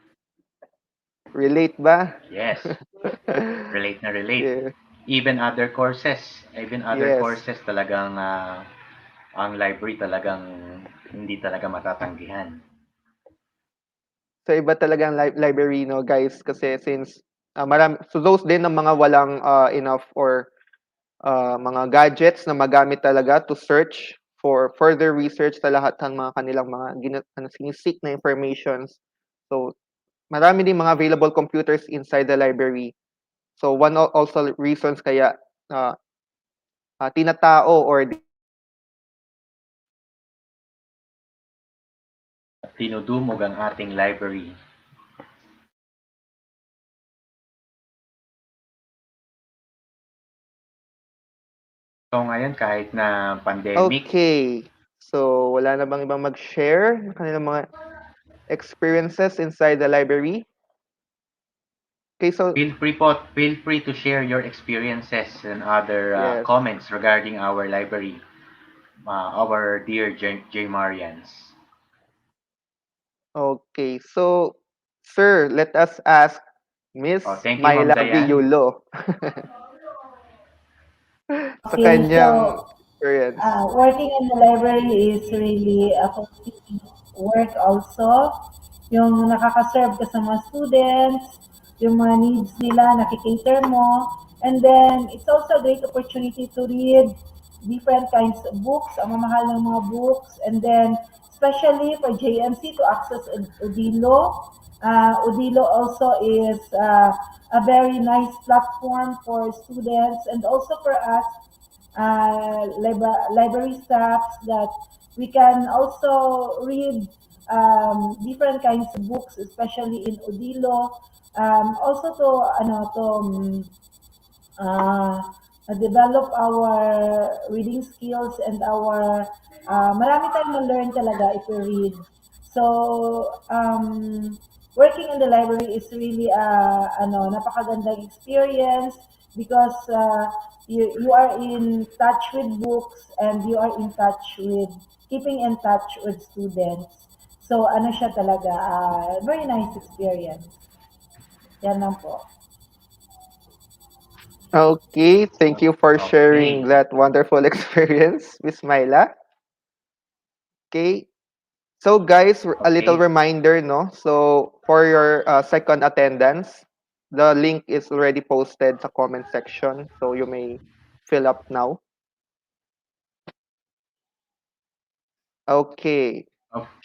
Relate ba? Yes. Relate na relate. Yeah. Even other courses Yes. courses talagang ang library talagang hindi talaga matatanggihan. So iba talagang library, no, guys, kasi since so those din ng mga walang enough or mga gadgets na magamit talaga to search for further research sa lahat ng mga kanilang mga sinisik na informations. So, marami din mga available computers inside the library. So, one also reasons kaya tinatao or Tinudumog ang ating library. So ngayon kahit na pandemic, Okay. So, wala na bang ibang mag-share ng kanilang mga experiences inside the library? Okay, so feel free to share your experiences and other yes. comments regarding our library, our dear JMarians. Okay, so sir, let us ask Miss Thank you, Ma'am Myla Dayan. Villulo sa Okay, kanyang so experience. working in the library is really a fulfilling work also. Yung nakaka-serve ka sa mga students, yung mga needs nila, nakikater mo. And then, it's also a great opportunity to read different kinds of books, ang mamahal ng mga books. And then, especially for JMC to access Udilo. Udilo also is a very nice platform for students and also for us library staffs that we can also read different kinds of books, especially in Odilo. Also to uh, develop our reading skills and our marami tayong ma-learn talaga if we read. So, working in the library is really napakagandang experience because you are in touch with books and you are in touch with keeping in touch with students. So, ano siya talaga, very nice experience. Yan lang po. Okay, thank you for sharing Okay. that wonderful experience, Miss Myla. Okay. So guys, a little Okay. reminder, no? So for your second attendance, the link is already posted sa comment section. So you may fill up now. Okay.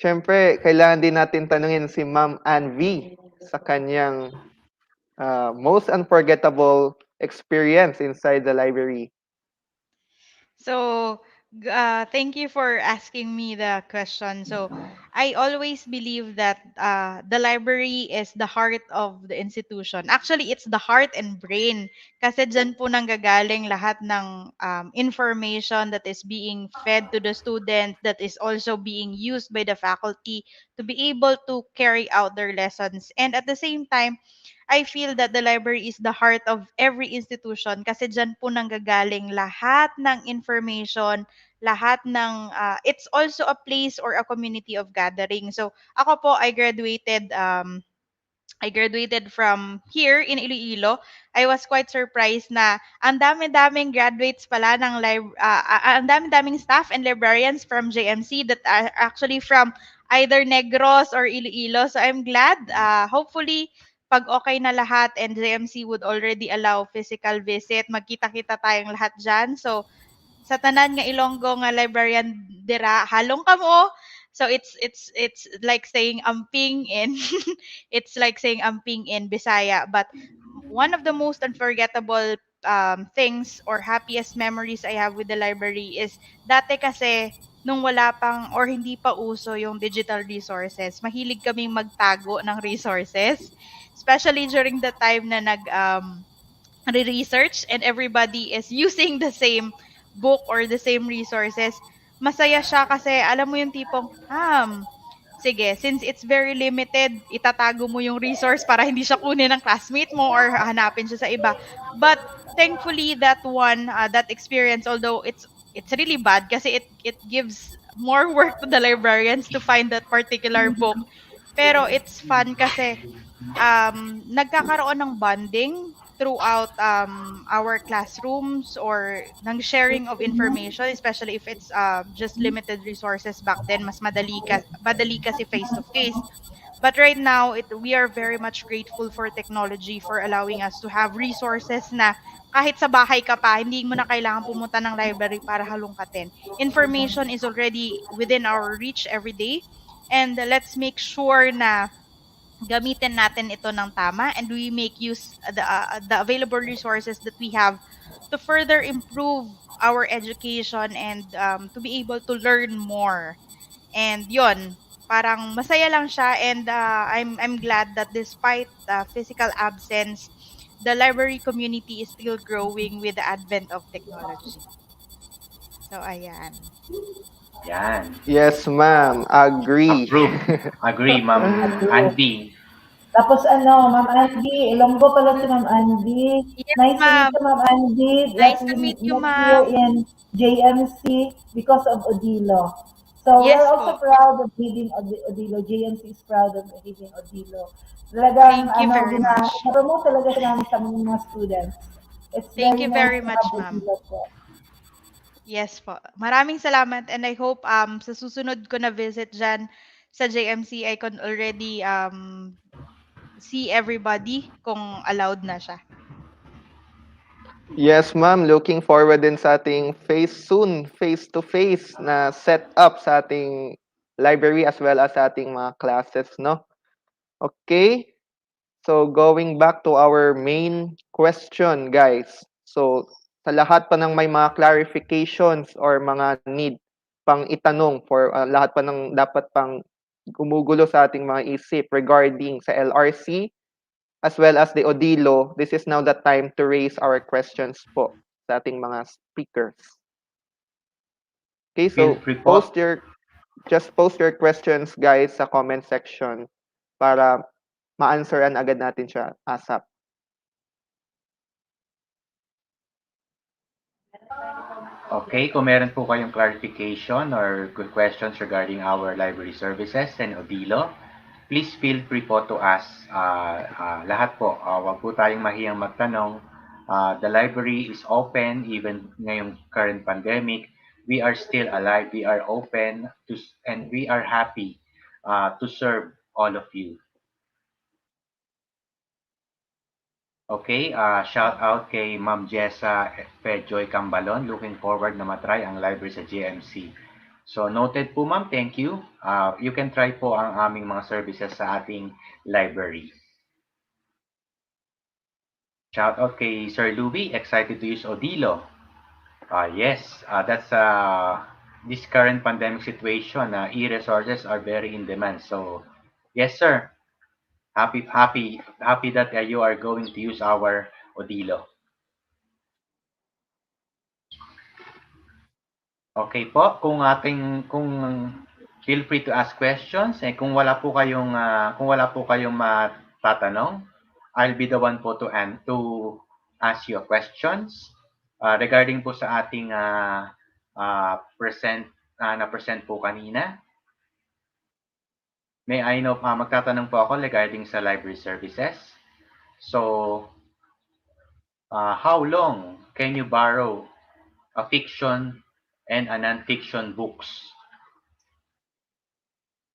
Siyempre, kailangan din natin tanungin si Ma'am Ann V sa kanyang most unforgettable experience inside the library. So, thank you for asking me the question. So, I always believe that the library is the heart of the institution. Actually, it's the heart and brain. Kasi dyan po nanggagaling lahat ng information that is being fed to the student, that is also being used by the faculty to be able to carry out their lessons. And at the same time, I feel that the library is the heart of every institution kasi diyan po nanggagaling lahat ng information, lahat ng it's also a place or a community of gathering. So ako po I graduated from here in Iloilo. I was quite surprised na ang dami-daming graduates pala ng ang dami-daming staff and librarians from JMC that are actually from either Negros or Iloilo. So I'm glad. Hopefully, pag okay na lahat and JMC would already allow physical visit, magkita-kita tayong lahat dyan. So, sa tanan nga Ilonggo nga librarian dira halong kamo. So it's like saying amping in it's like saying amping in Bisaya, but one of the most unforgettable things or happiest memories I have with the library is dati kasi nung wala pang or hindi pa uso yung digital resources, mahilig kaming magtago ng resources, especially during the time na research and everybody is using the same book or the same resources, masaya siya kasi alam mo yung tipong, sige, since it's very limited, itatago mo yung resource para hindi siya kunin ng classmate mo or hanapin siya sa iba. But thankfully, that experience, although it's really bad kasi it gives more work to the librarians to find that particular book. Pero it's fun kasi nagkakaroon ng bonding throughout our classrooms or ng sharing of information, especially if it's just limited resources back then, mas madali kasi face to face. But right now, we are very much grateful for technology for allowing us to have resources na kahit sa bahay ka pa, hindi mo na kailangan pumunta ng library para halongkatin. Information is already within our reach every day. And let's make sure na gamitin natin ito ng tama and we make use the available resources that we have to further improve our education and to be able to learn more. And yon, parang masaya lang siya and I'm glad that despite physical absence, the library community is still growing with the advent of technology. So ayan. Yan. Yes, ma'am. Agree. Approve. Agree, Ma'am Andy. Tapos Ma'am Andy, Ilonggo pala si Ma'am Andy. Yes, Nice to meet ma'am. you, Ma'am Andy. Nice That to we meet you, met here ma'am. in JMC because of Odilo. So we're Yes also po. proud of having Odilo. JMC is proud of having Odilo. Talagang Thank you very much. promote talaga namin sa mga students. It's Thank very you nice very to have much, ma'am. Odilo po. Yes po. Maraming salamat and I hope sa susunod ko na visit diyan sa JMC I can already see everybody kung allowed na siya. Yes, ma'am. Looking forward din sa ating face-to-face na setup sa ating library as well as sa ating mga classes, no? Okay? So, going back to our main question, guys. So, sa lahat pa ng may mga clarifications or mga need pang itanong for lahat pa ng dapat pang gumugulo sa ating mga isip regarding sa LRC, as well as the Odilo, this is now the time to raise our questions po sa ating mga speakers. Okay, Feel so free po. just post your questions, guys, sa comment section para ma-answeran agad natin siya ASAP. Okay, kung meron po kayong clarification or good questions regarding our library services and Odilo, please feel free po to ask lahat po. Wag po tayong mahiyang magtanong. The library is open even ngayong current pandemic. We are still alive. We are open and we are happy to serve all of you. Okay, shout out kay Ma'am Jessa Pejoy Cambalon. Looking forward na matry ang library sa GMC. So noted po ma'am, thank you. You can try po ang aming mga services sa ating library. Shout out kay Sir Louie, excited to use Odilo. Yes, that's this current pandemic situation. E-resources are very in demand. So yes sir, happy that you are going to use our Odilo. Okay po, kung feel free to ask questions kung wala po kayong matatanong, I'll be the one po to ask you questions regarding po sa ating na-present po kanina. May I know magtatanong po ako regarding sa library services. So, how long can you borrow a fiction and a non-fiction books?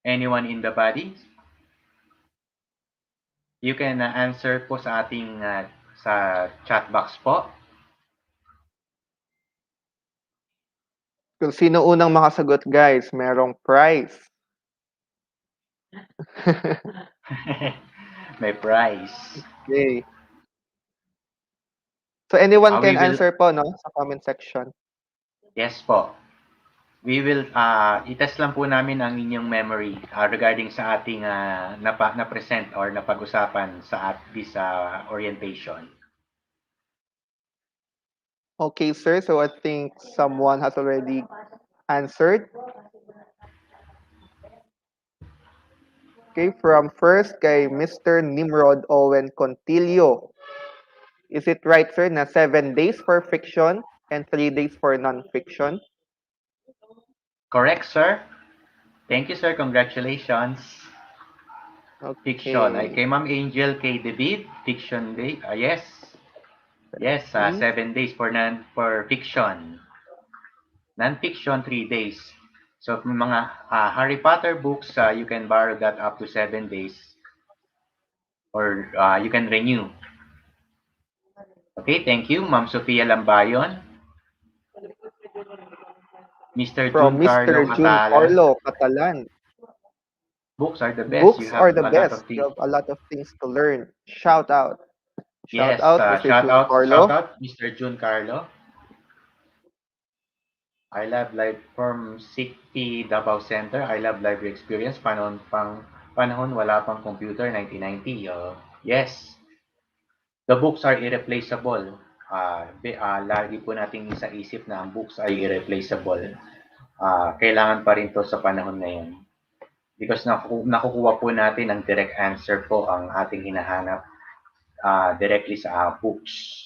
Anyone in the body? You can answer po sa ating sa chat box po. Kung sino unang makasagot, guys, merong prize. May prize. Okay. So anyone can answer po, no, sa comment section. Yes po. We will i-test lang po namin ang inyong memory regarding sa ating na-present or napag-usapan sa this orientation. Okay, sir. So I think someone has already answered. Okay, from first kay Mr. Nimrod Owen Contillo. Is it right, sir, na 7 days for fiction and 3 days for non-fiction? Correct, sir. Thank you, sir. Congratulations. Okay. Fiction. Kay Ma'am Angel, kay David, fiction day. Yes. Yes, 7 days for fiction. Non-fiction, 3 days. So kung mga Harry Potter books, you can borrow that up to 7 days or you can renew. Okay, thank you, Ma'am Sofia Lambayon. Mr. From Jun Carlo Mr. June Catalan. Carlo Catalan. Books are the best. You Books are have the a lot best. of You things. have a lot of things to learn. Shout out. Shout Yes, out, Mr. June shout Carlo. out, Mr. Jun Carlo. I love live from SICP Davao Center. I love library experience. Panahon wala pang computer, 1990. Yes, the books are irreplaceable. Lagi po nating sa isip na ang books ay irreplaceable. Kailangan pa rin to sa panahon ngayon. Because nakukuha po natin ang direct answer po ang ating hinahanap directly sa books.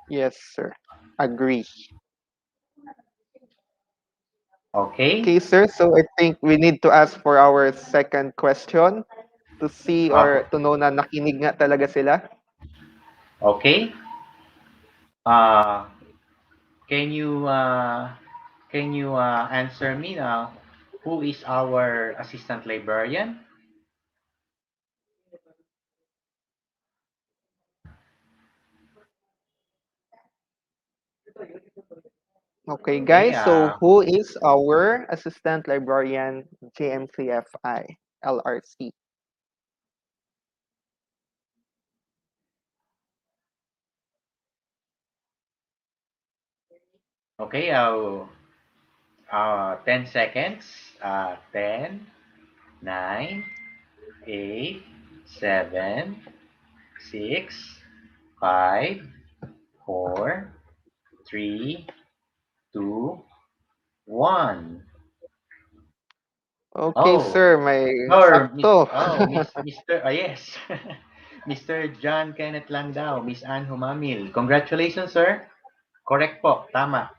Yes, sir. Agree. Okay? Okay, sir. So I think we need to ask for our second question to see or to know na nakinig nga talaga sila. Okay? Can you answer me now? Who is our assistant librarian? Okay, guys. So who is our assistant librarian JMCFI LRC? Okay, 10 seconds. 10, 9, 8, 7, 6, 5, 4, 3, 2, 1. Okay, sir. May Sir, sakto. Mr. Yes. Mr. John Kenneth lang daw. Miss Ann Humamil. Congratulations, sir. Correct po. Tama.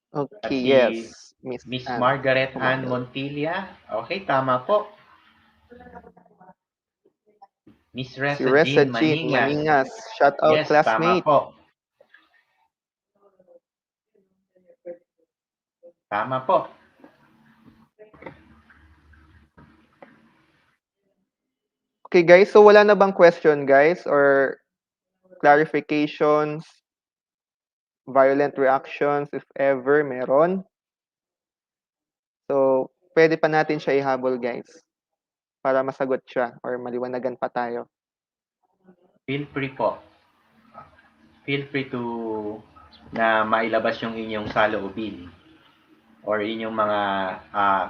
At Okay, si yes. Miss Margaret Ann Montilla. Okay, tama po. Miss Si Reza Reza Jean Jean Maningas. Maningas. Shout out, Yes, tama classmate. po. Tama po. Okay, guys. So wala na bang question, guys? Or clarifications? Violent reactions, if ever meron? So, pwede pa natin siya ihabol, guys. Para masagot siya or maliwanagan pa tayo. Feel free po. Feel free to na mailabas yung inyong saloobin or inyong mga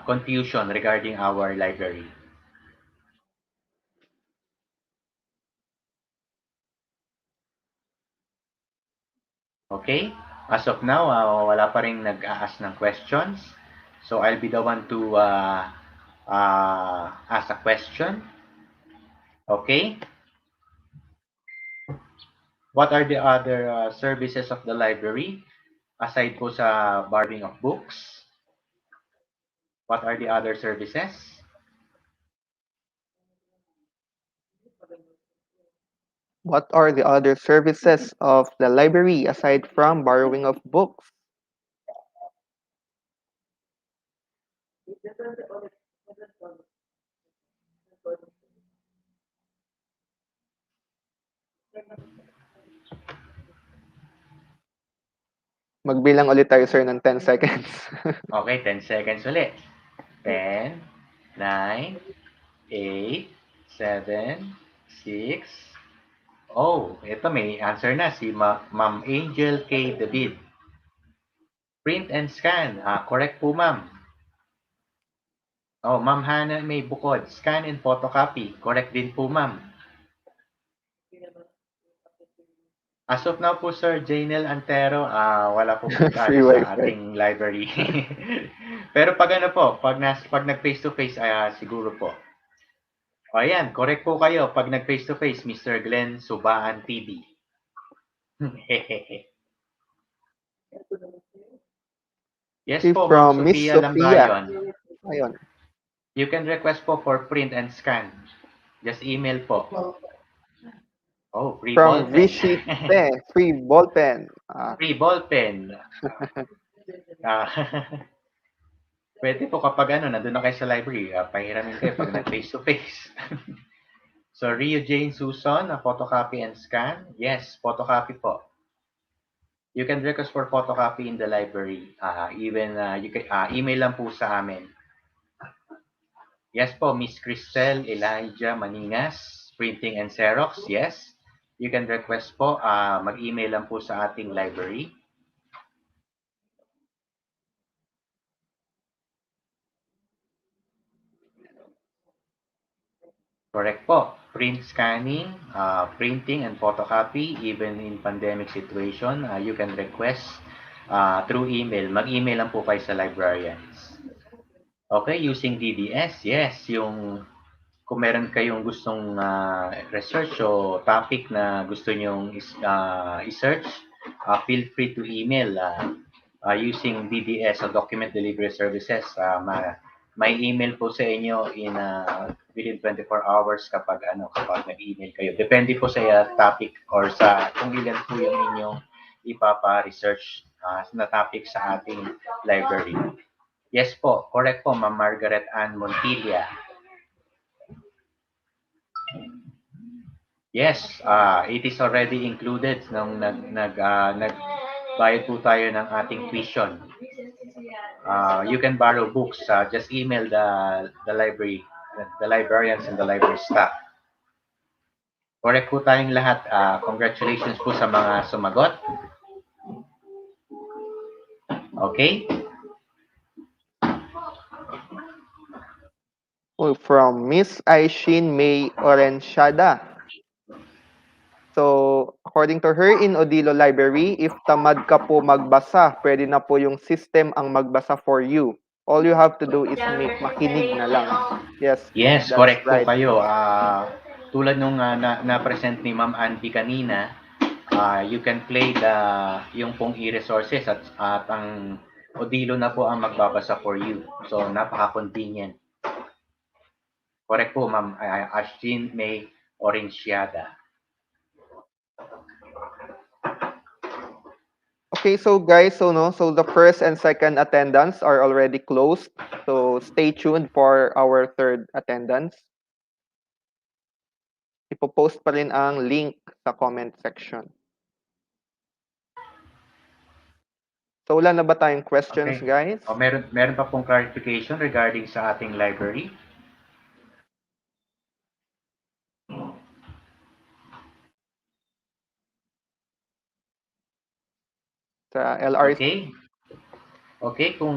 confusion regarding our library. Okay? As of now, wala pa rin nag-a-ask ng questions. So, I'll be the one to ask a question. Okay? What are the other services of the library? Aside po sa borrowing of books, what are the other services? What are the other services of the library aside from borrowing of books? Magbilang ulit tayo, sir, ng 10 seconds. Okay, 10 seconds ulit. 10, 9, 8, 7, 6. Oh, ito may answer na si Ma'am Angel K. David. Print and scan. Correct po, ma'am. Oh, Ma'am Hana may bukod. Scan and photocopy. Correct din po, ma'am. As of now po, Sir Janel Antero, wala po Free sa wifi. ating library. Pero pag ano po, pag nag face-to-face, siguro po. O ayan, correct po kayo. Pag nag face-to-face, Mr. Glenn Subaan TV. Yes Okay, po, Ma'am from Miss Sofia Sofia. Lambayon. Ayun. You can request po for print and scan. Just email po. Oh, free From ballpen. Rishite, free ballpen. Free ballpen. Ah, pwede po kapag nandun na kayo sa library, pahiramin kayo pag nag-face to face. So, Rio Jane Susan, photocopy and scan. Yes, photocopy po. You can request for photocopy in the library. Even you can email lang po sa amin. Yes po, Miss Cristel Elijah Maningas, Printing and Xerox. Yes. You can request po, mag-email lang po sa ating library. Correct po. Print scanning, printing and photocopy, even in pandemic situation, you can request through email. Mag-email lang po kayo sa librarians. Okay, using DDS, yes, yung kung meron kayong gustong research o topic na gusto nyong i-search, feel free to email using DDS o Document Delivery Services. May email po sa inyo in within 24 hours kapag nag-email kayo. Depende po sa topic or sa kung ilan po yung inyong ipapa-research na topic sa ating library. Yes po, correct po, Ma'am Margaret Ann Montilla. Yes, it is already included nung nagbayad po tayo ng ating tuition. You can borrow books. Just email the library, the librarians and the library staff. Correct po tayong lahat. Congratulations po sa mga sumagot. Okay? From Miss Aishin May Orenshada. So, according to her, in Odilo Library, if tamad ka po magbasa, pwede na po yung system ang magbasa for you. All you have to do is makinig na lang. Yes, Yes, that's correct right. po kayo. Tulad nung na-present ni Ma'am Andy kanina, you can play yung pong e-resources at ang Odilo na po ang magbabasa for you. So, napaka-convenient. Correct po, Ma'am Ashin May Orensiada. Okay, so guys, so the first and second attendance are already closed. So stay tuned for our third attendance. Ipo-post pa rin ang link sa comment section. So wala na ba tayong questions, guys? Meron pa pong clarification regarding sa ating library. Sa LRC. Okay, kung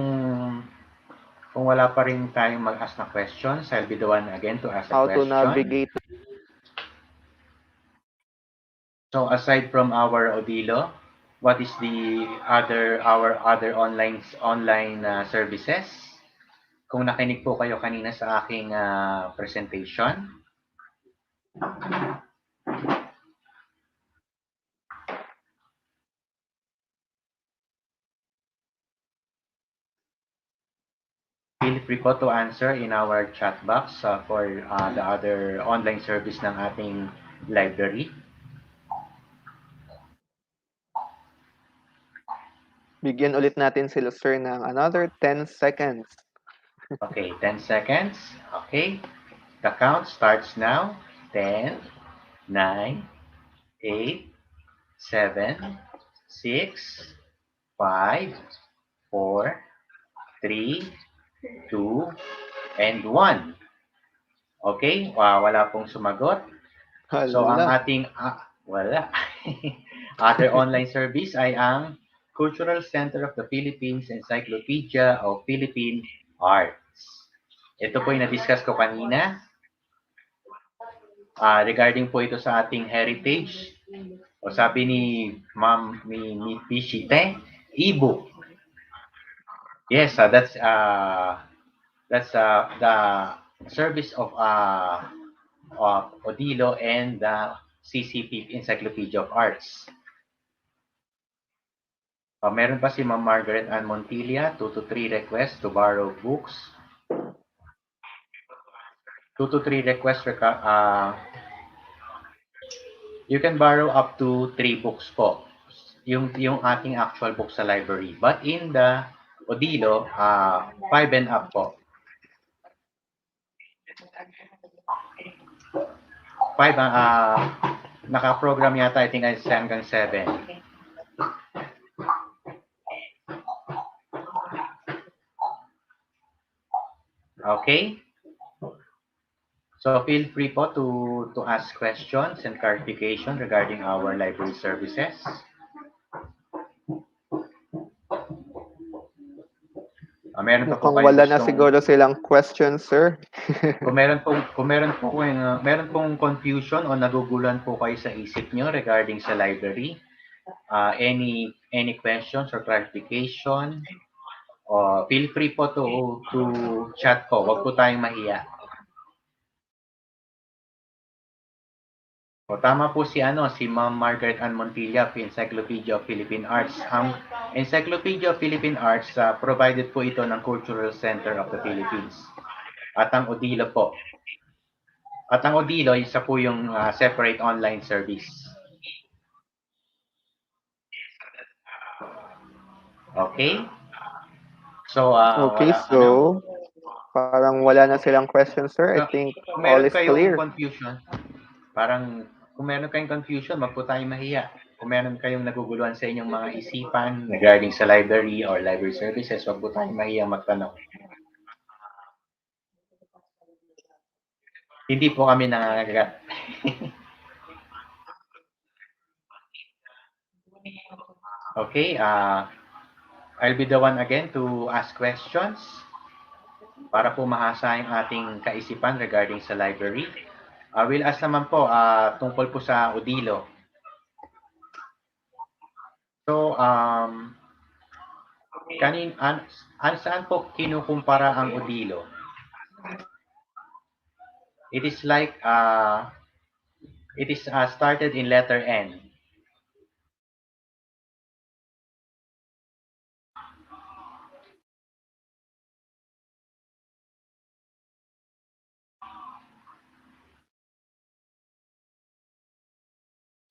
wala pa rin tayong mag-ask na questions, I'll be the one again to ask a question. How to navigate. So aside from our Odilo, what is our other online services? Kung nakinig po kayo kanina sa aking presentation, feel free po to answer in our chat box for the other online service ng ating library. Bigyan ulit natin sila, sir, ng another 10 seconds. Okay, 10 seconds. Okay. The count starts now. 10, 9, 8, 7, 6, 5, 4, 3, 2, and 1. Okay, wala pong sumagot. So, ang ating, wala. Other online service ay ang Cultural Center of the Philippines Encyclopedia of Philippine Arts. Ito po yung na-discuss ko kanina. Regarding po ito sa ating heritage. O sabi ni Ma'am ni Pishite, e-book. Yes, that's the service of Odilo and the CCP Encyclopedia of Arts. Meron pa si Ma'am Margaret Ann Montilla, 2 to 3 requests to borrow books. 2 to 3 requests You can borrow up to 3 books po. Yung ating actual book sa library. But in the Odilo, 5 and up po. 5, naka-program yata, I think, ay hanggang 7. Okay? So feel free po to ask questions and clarification regarding our library services. Meron pa po Mukhang kayo wala na gustong siguro silang questions, sir. kung meron pong confusion o naguguluhan po kayo sa isip nyo regarding sa library, any questions or clarification, feel free po to chat po. Huwag po tayong mahiya. Tama po si Ma'am Margaret Ann Montilla of Encyclopedia of Philippine Arts. Ang Encyclopedia of Philippine Arts, provided po ito ng Cultural Center of the Philippines. At ang Odilo po. At ang Odilo, isa po yung separate online service. Okay? So, Okay, so parang wala na silang questions, sir. I think kung all meron is kayong clear. confusion, kung meron kayong confusion, wag po tayong mahiya. Kung meron kayong naguguluhan sa inyong mga isipan regarding sa library or library services, wag po tayong mahiyang magtanong. Hindi po kami nangangagat. Okay, I'll be the one again to ask questions para po mahasa yung ating kaisipan regarding sa library. We'll ask naman po tungkol po sa Odilo. So, saan po kinukumpara ang Odilo? It is like, it is started in letter N.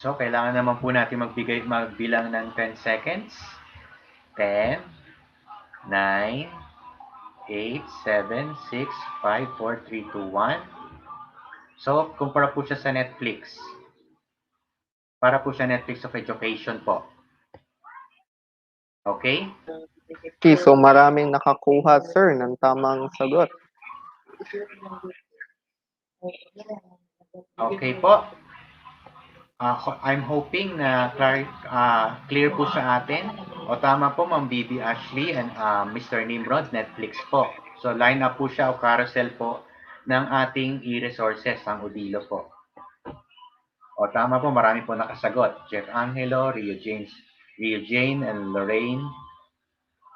So, kailangan naman po natin magbilang ng 10 seconds. 10, 9, 8, 7, 6, 5, 4, 3, 2, 1. So, kumpara po siya sa Netflix. Para po siya Netflix of Education po. Okay? Okay, so maraming nakakuha, sir, ng tamang sagot. Okay po. I'm hoping na clear po sa atin. O tama po, Ma'am Bibi Ashley and Mr. Nimrod, Netflix po. So line up po siya o carousel po ng ating e-resources, ang Odilo po. O tama po, marami po nakasagot. Jeff Angelo, Rio Jane and Lorraine,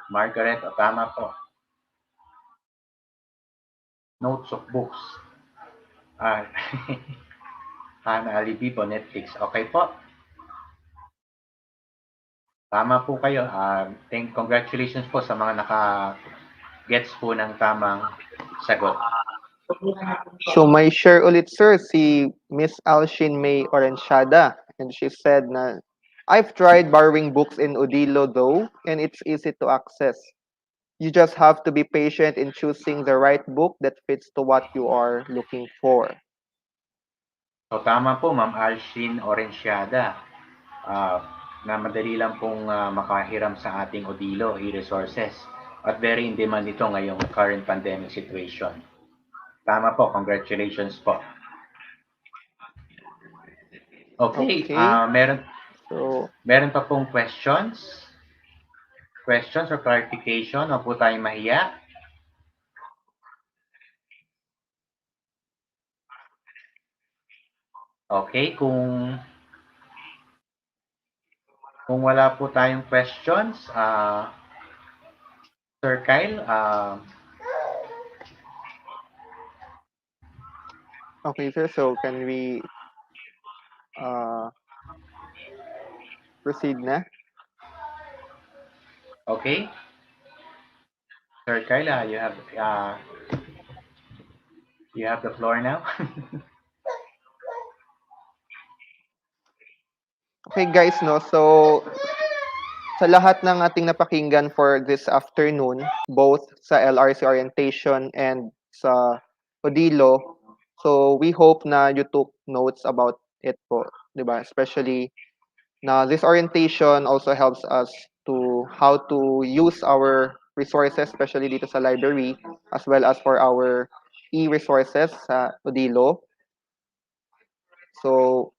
Margaret, o tama po. Notes of books. Hannah Alibi po, Netflix. Okay po. Tama po kayo. Congratulations po sa mga naka-gets po ng tamang sagot. So may share ulit, sir, si Miss Alshin May Orenchada. And she said na, I've tried borrowing books in Odilo though, and it's easy to access. You just have to be patient in choosing the right book that fits to what you are looking for. So tama po, Ma'am Alshin Orenchada. Na madali lang pong makahiram sa ating Odilo e-resources. At very in demand ito ngayong current pandemic situation. Tama po, congratulations po. Okay, meron pa pong questions? Questions or clarification? O po tayong mahiya? Okay, kung wala po tayong questions, Sir Kyle, okay, sir, so can we proceed na? Okay. Sir Kyle, you have the floor now. Okay guys, no? So sa lahat ng ating napakinggan for this afternoon, both sa LRC Orientation and sa Odilo, so we hope na you took notes about it po, 'di ba? Especially na this orientation also helps us to how to use our resources, especially dito sa library, as well as for our e-resources sa Odilo. So,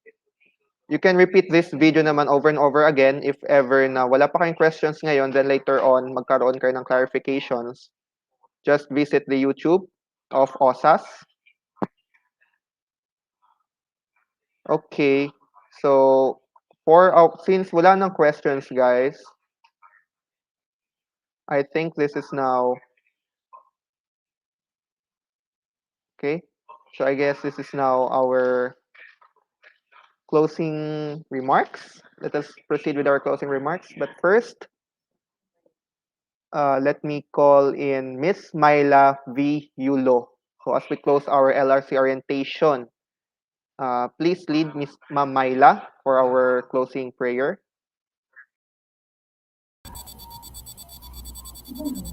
you can repeat this video naman over and over again if ever na wala pa kayong questions ngayon, then later on, magkaroon kayo ng clarifications. Just visit the YouTube of OSAS. Okay. So, since wala ng questions, guys, I think this is now okay. So I guess this is now our closing remarks. Let us proceed with our closing remarks. But first, let me call in Miss Myla V. Yulo. So as we close our LRC orientation, please lead Miss Ma'am Myla for our closing prayer.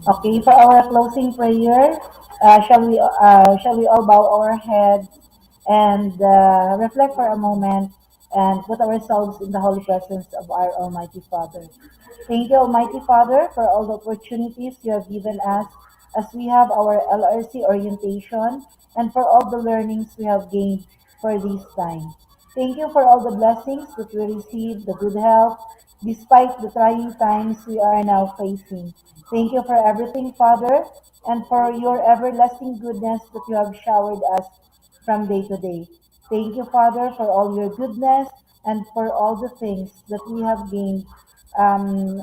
Okay, for our closing prayer, shall we all bow our heads and reflect for a moment and put ourselves in the holy presence of our Almighty Father. Thank you, Almighty Father, for all the opportunities you have given us as we have our LRC orientation and for all the learnings we have gained for this time. Thank you for all the blessings that we received, the good health, despite the trying times we are now facing. Thank you for everything, Father, and for your everlasting goodness that you have showered us from day to day. Thank you, Father, for all your goodness and for all the things that we have gained,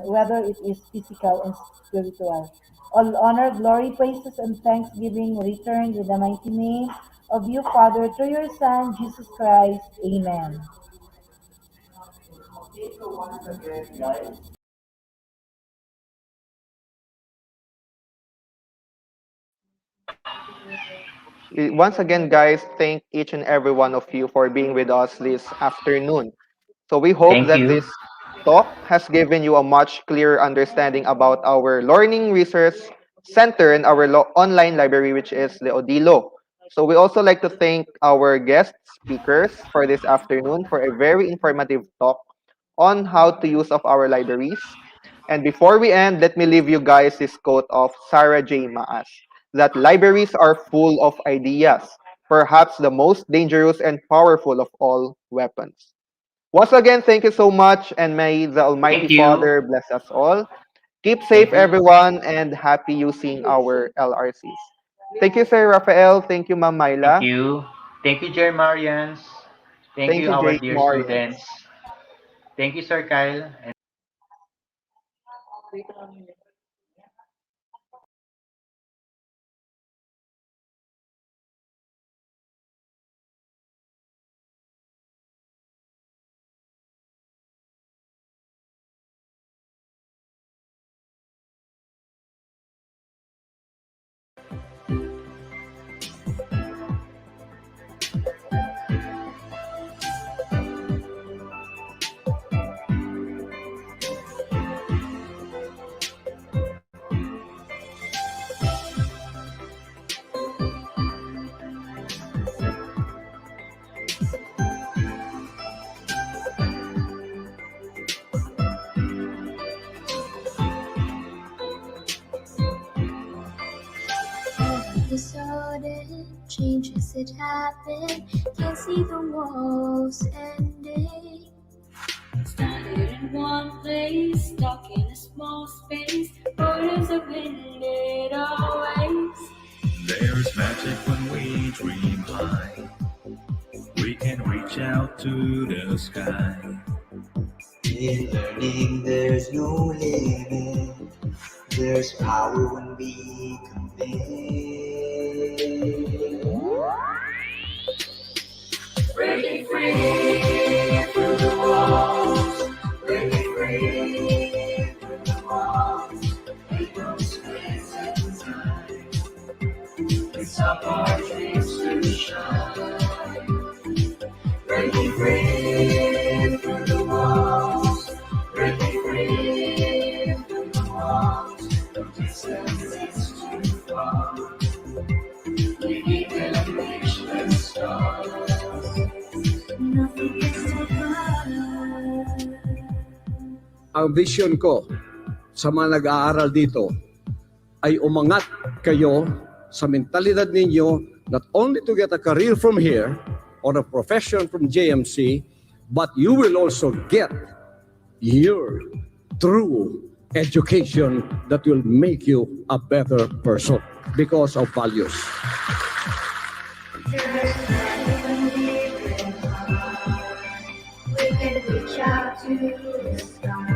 whether it is physical and spiritual. All honor, glory, praises, and thanksgiving returned in the mighty name of you, Father, through your Son, Jesus Christ. Amen. Once again, guys, thank each and every one of you for being with us this afternoon. So we hope Thank that you. this talk has given you a much clearer understanding about our Learning Resource Center and our online library, which is the Odilo. So we also like to thank our guest speakers for this afternoon for a very informative talk on how to use of our libraries. And before we end, let me leave you guys this quote of Sarah J. Maas, that libraries are full of ideas, perhaps the most dangerous and powerful of all weapons. Once again, thank you so much, and may the Almighty Thank you. Father bless us all. Keep safe, Thank you. everyone, and happy using our LRCs. Thank you, Sir Rafael. Thank you, Ma'am Thank Myla. you. Thank you, JMarians. Thank Thank you, you, our Jake dear Marian. students. Thank you, Sir Kyle. And The sudden changes that happen, can't see the walls ending. Started in one place, stuck in a small space, borders are blended always. There's magic when we dream high. We can reach out to the sky. In learning, there's no limit. There's power when we commit. Breaking free through the walls. Breaking free through the walls. Ain't no space and time. It's up our dreams to shine. Breaking free through the walls. ang vision ko sa mga nag-aaral dito ay umangat kayo sa mentalidad ninyo not only to get a career from here or a profession from JMC, but you will also get your true education that will make you a better person because of values. We can reach out to the sky.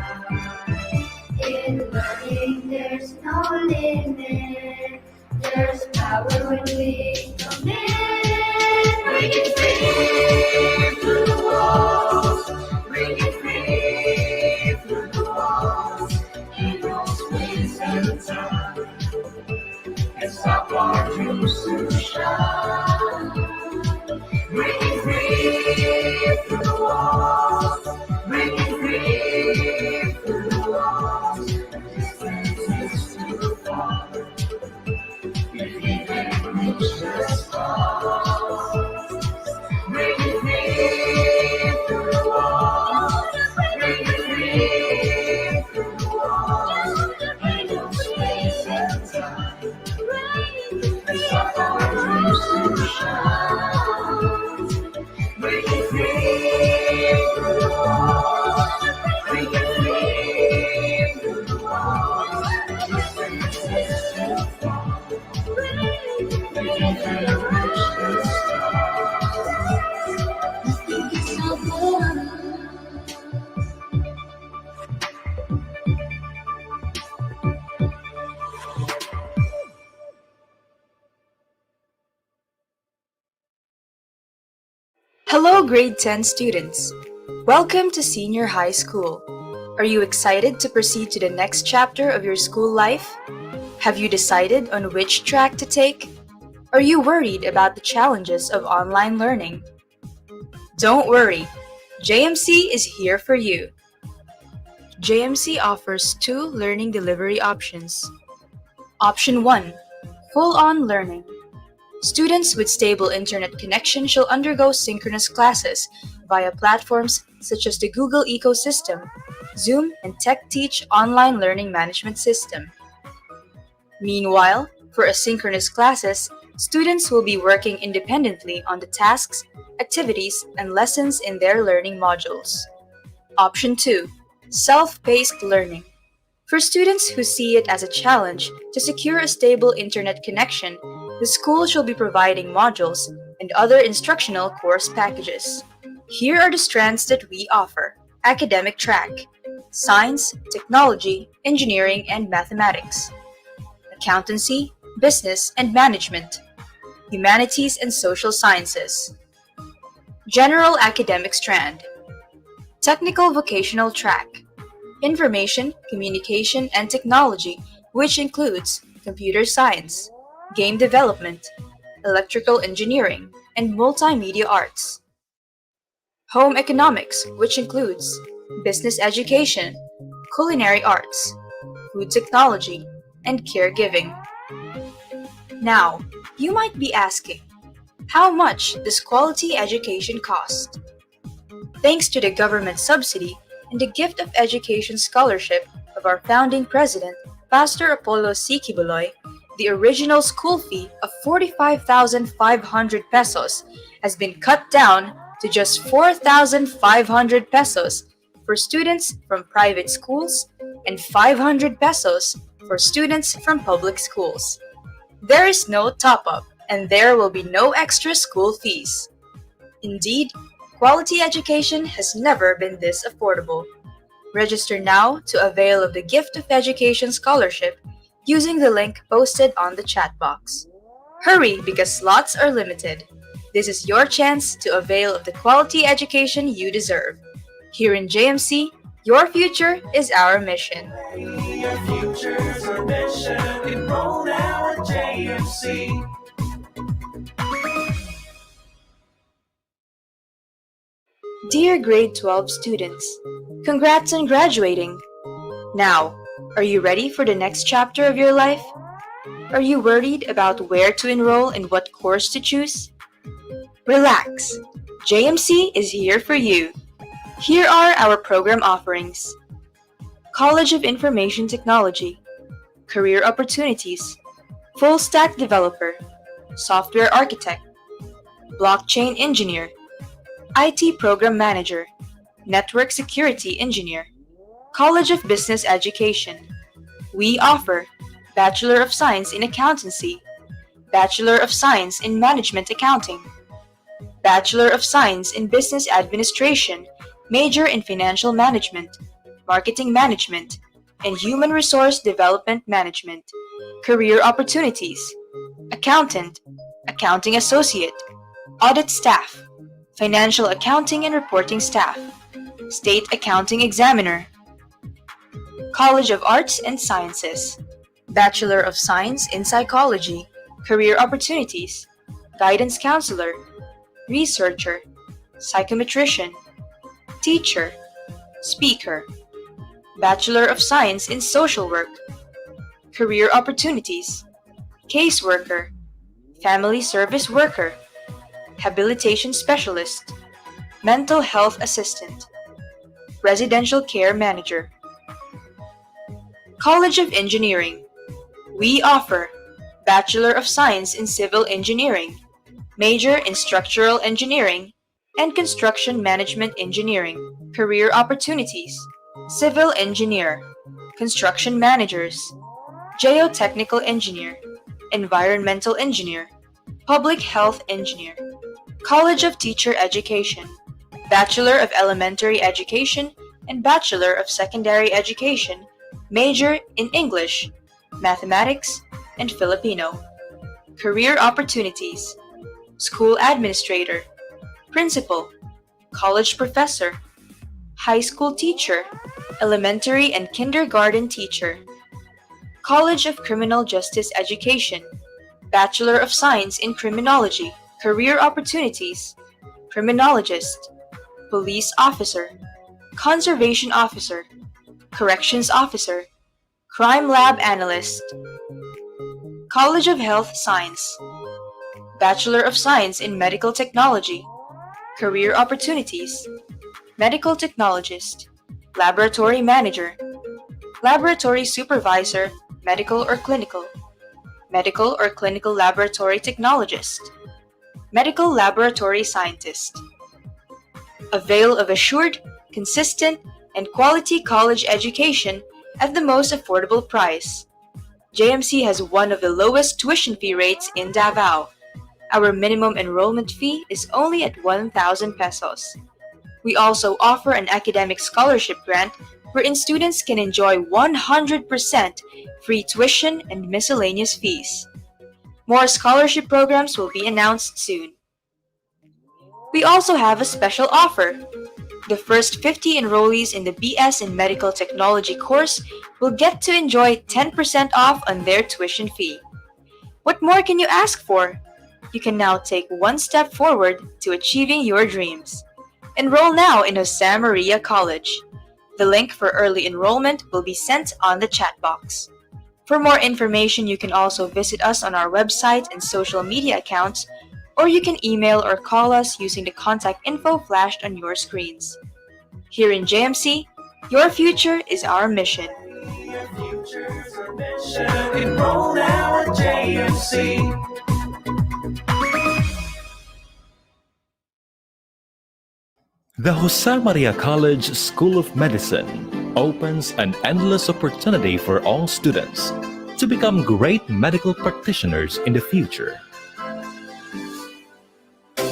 In learning, there's no limit. There's power when we commit. Bring it free through the walls. Bring it free through the walls. In those ways and time. And stop our dreams to shine. Bring it free through the walls. Bring it free through the walls. Distance is too far. If we can reach the stars. Bring it free through the walls. Bring it free through the walls. In no space and time. And stop our dreams to shine. Bring it free through the walls. Bring it free through the walls. Distance is too far. We can reach the stars. I think it's so good. Hello, grade 10 students. Welcome to senior high school. Are you excited to proceed to the next chapter of your school life? Have you decided on which track to take? Are you worried about the challenges of online learning? Don't worry, JMC is here for you. JMC offers two learning delivery options. Option 1, full-on learning. Students with stable internet connection shall undergo synchronous classes via platforms such as the Google ecosystem, Zoom, and TechTeach online learning management system. Meanwhile, for asynchronous classes, students will be working independently on the tasks, activities, and lessons in their learning modules. Option 2, self-paced learning. For students who see it as a challenge to secure a stable internet connection, the school shall be providing modules and other instructional course packages. Here are the strands that we offer: academic track, science, technology, engineering, and mathematics, accountancy, business and management, humanities and social sciences, general academic strand, technical vocational track, information, communication, and technology, which includes computer science, game development, electrical engineering, and multimedia arts. Home economics, which includes business education, culinary arts, food technology, and caregiving. Now, you might be asking, how much does quality education cost? Thanks to the government subsidy and the Gift of Education Scholarship of our founding president, Pastor Apollo C. Kibuloy, the original school fee of 45,500 pesos has been cut down to just 4,500 pesos for students from private schools and 500 pesos for students from public schools. There is no top-up and there will be no extra school fees. Indeed, quality education has never been this affordable. Register now to avail of the Gift of Education Scholarship using the link posted on the chat box. Hurry because slots are limited. This is your chance to avail of the quality education you deserve. Here in JMC, your future is our mission. Your future's our mission. Enroll now at JMC. Dear grade 12 students, congrats on graduating. Now, are you ready for the next chapter of your life? Are you worried about where to enroll and what course to choose? Relax, JMC is here for you. Here are our program offerings. College of Information Technology, career opportunities, full stack developer, software architect, blockchain engineer, IT program manager, network security engineer, College of Business Education. We offer Bachelor of Science in Accountancy, Bachelor of Science in Management Accounting, Bachelor of Science in Business Administration, major in Financial Management, Marketing Management, and Human Resource Development Management. Career opportunities: Accountant, Accounting Associate, Audit Staff, Financial Accounting and Reporting Staff, State Accounting Examiner. College of Arts and Sciences, Bachelor of Science in Psychology. Career opportunities: Guidance Counselor, Researcher, Psychometrician, Teacher, Speaker. Bachelor of Science in Social Work. Career opportunities: Caseworker, Family Service Worker, Habilitation Specialist, Mental Health Assistant, Residential Care Manager. College of Engineering. We offer Bachelor of Science in Civil Engineering, major in Structural Engineering, and Construction Management Engineering. Career opportunities: Civil Engineer, Construction Managers, Geotechnical Engineer, Environmental Engineer, Public Health Engineer. College of Teacher Education, Bachelor of Elementary Education and Bachelor of Secondary Education, major in English, Mathematics, and Filipino. Career opportunities: School Administrator, Principal, College Professor, High School Teacher, Elementary and Kindergarten Teacher. College of Criminal Justice Education, Bachelor of Science in Criminology. Career opportunities: Criminologist, Police Officer, Conservation Officer, Corrections Officer, Crime Lab Analyst. College of Health Science, Bachelor of Science in Medical Technology. Career opportunities: Medical Technologist, Laboratory Manager, Laboratory Supervisor, Medical or Clinical, Medical or Clinical Laboratory Technologist, Medical Laboratory Scientist. Avail of assured, consistent, and quality college education at the most affordable price. JMC has one of the lowest tuition fee rates in Davao. Our minimum enrollment fee is only at 1,000 pesos. We also offer an academic scholarship grant wherein students can enjoy 100% free tuition and miscellaneous fees. More scholarship programs will be announced soon. We also have a special offer. The first 50 enrollees in the BS in Medical Technology course will get to enjoy 10% off on their tuition fee. What more can you ask for? You can now take one step forward to achieving your dreams. Enroll now in Jose Maria College. The link for early enrollment will be sent on the chat box. For more information, you can also visit us on our website and social media accounts, or you can email or call us using the contact info flashed on your screens. Here in JMC, your future is our mission. Your future's our mission. Enroll now at JMC. The Jose Maria College School of Medicine opens an endless opportunity for all students to become great medical practitioners in the future.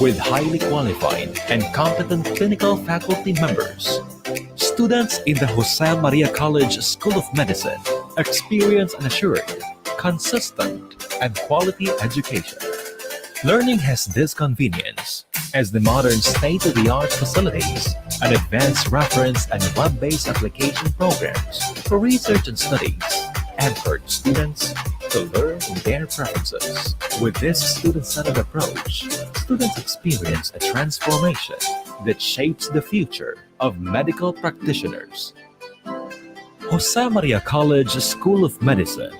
With highly qualified and competent clinical faculty members, students in the Jose Maria College School of Medicine experience an assured, consistent, and quality education. Learning has this convenience as the modern state-of-the-art facilities and advanced reference and web-based application programs for research and studies encourage students to learn in their preferences. With this student-centered approach, students experience a transformation that shapes the future of medical practitioners. Jose Maria College School of Medicine,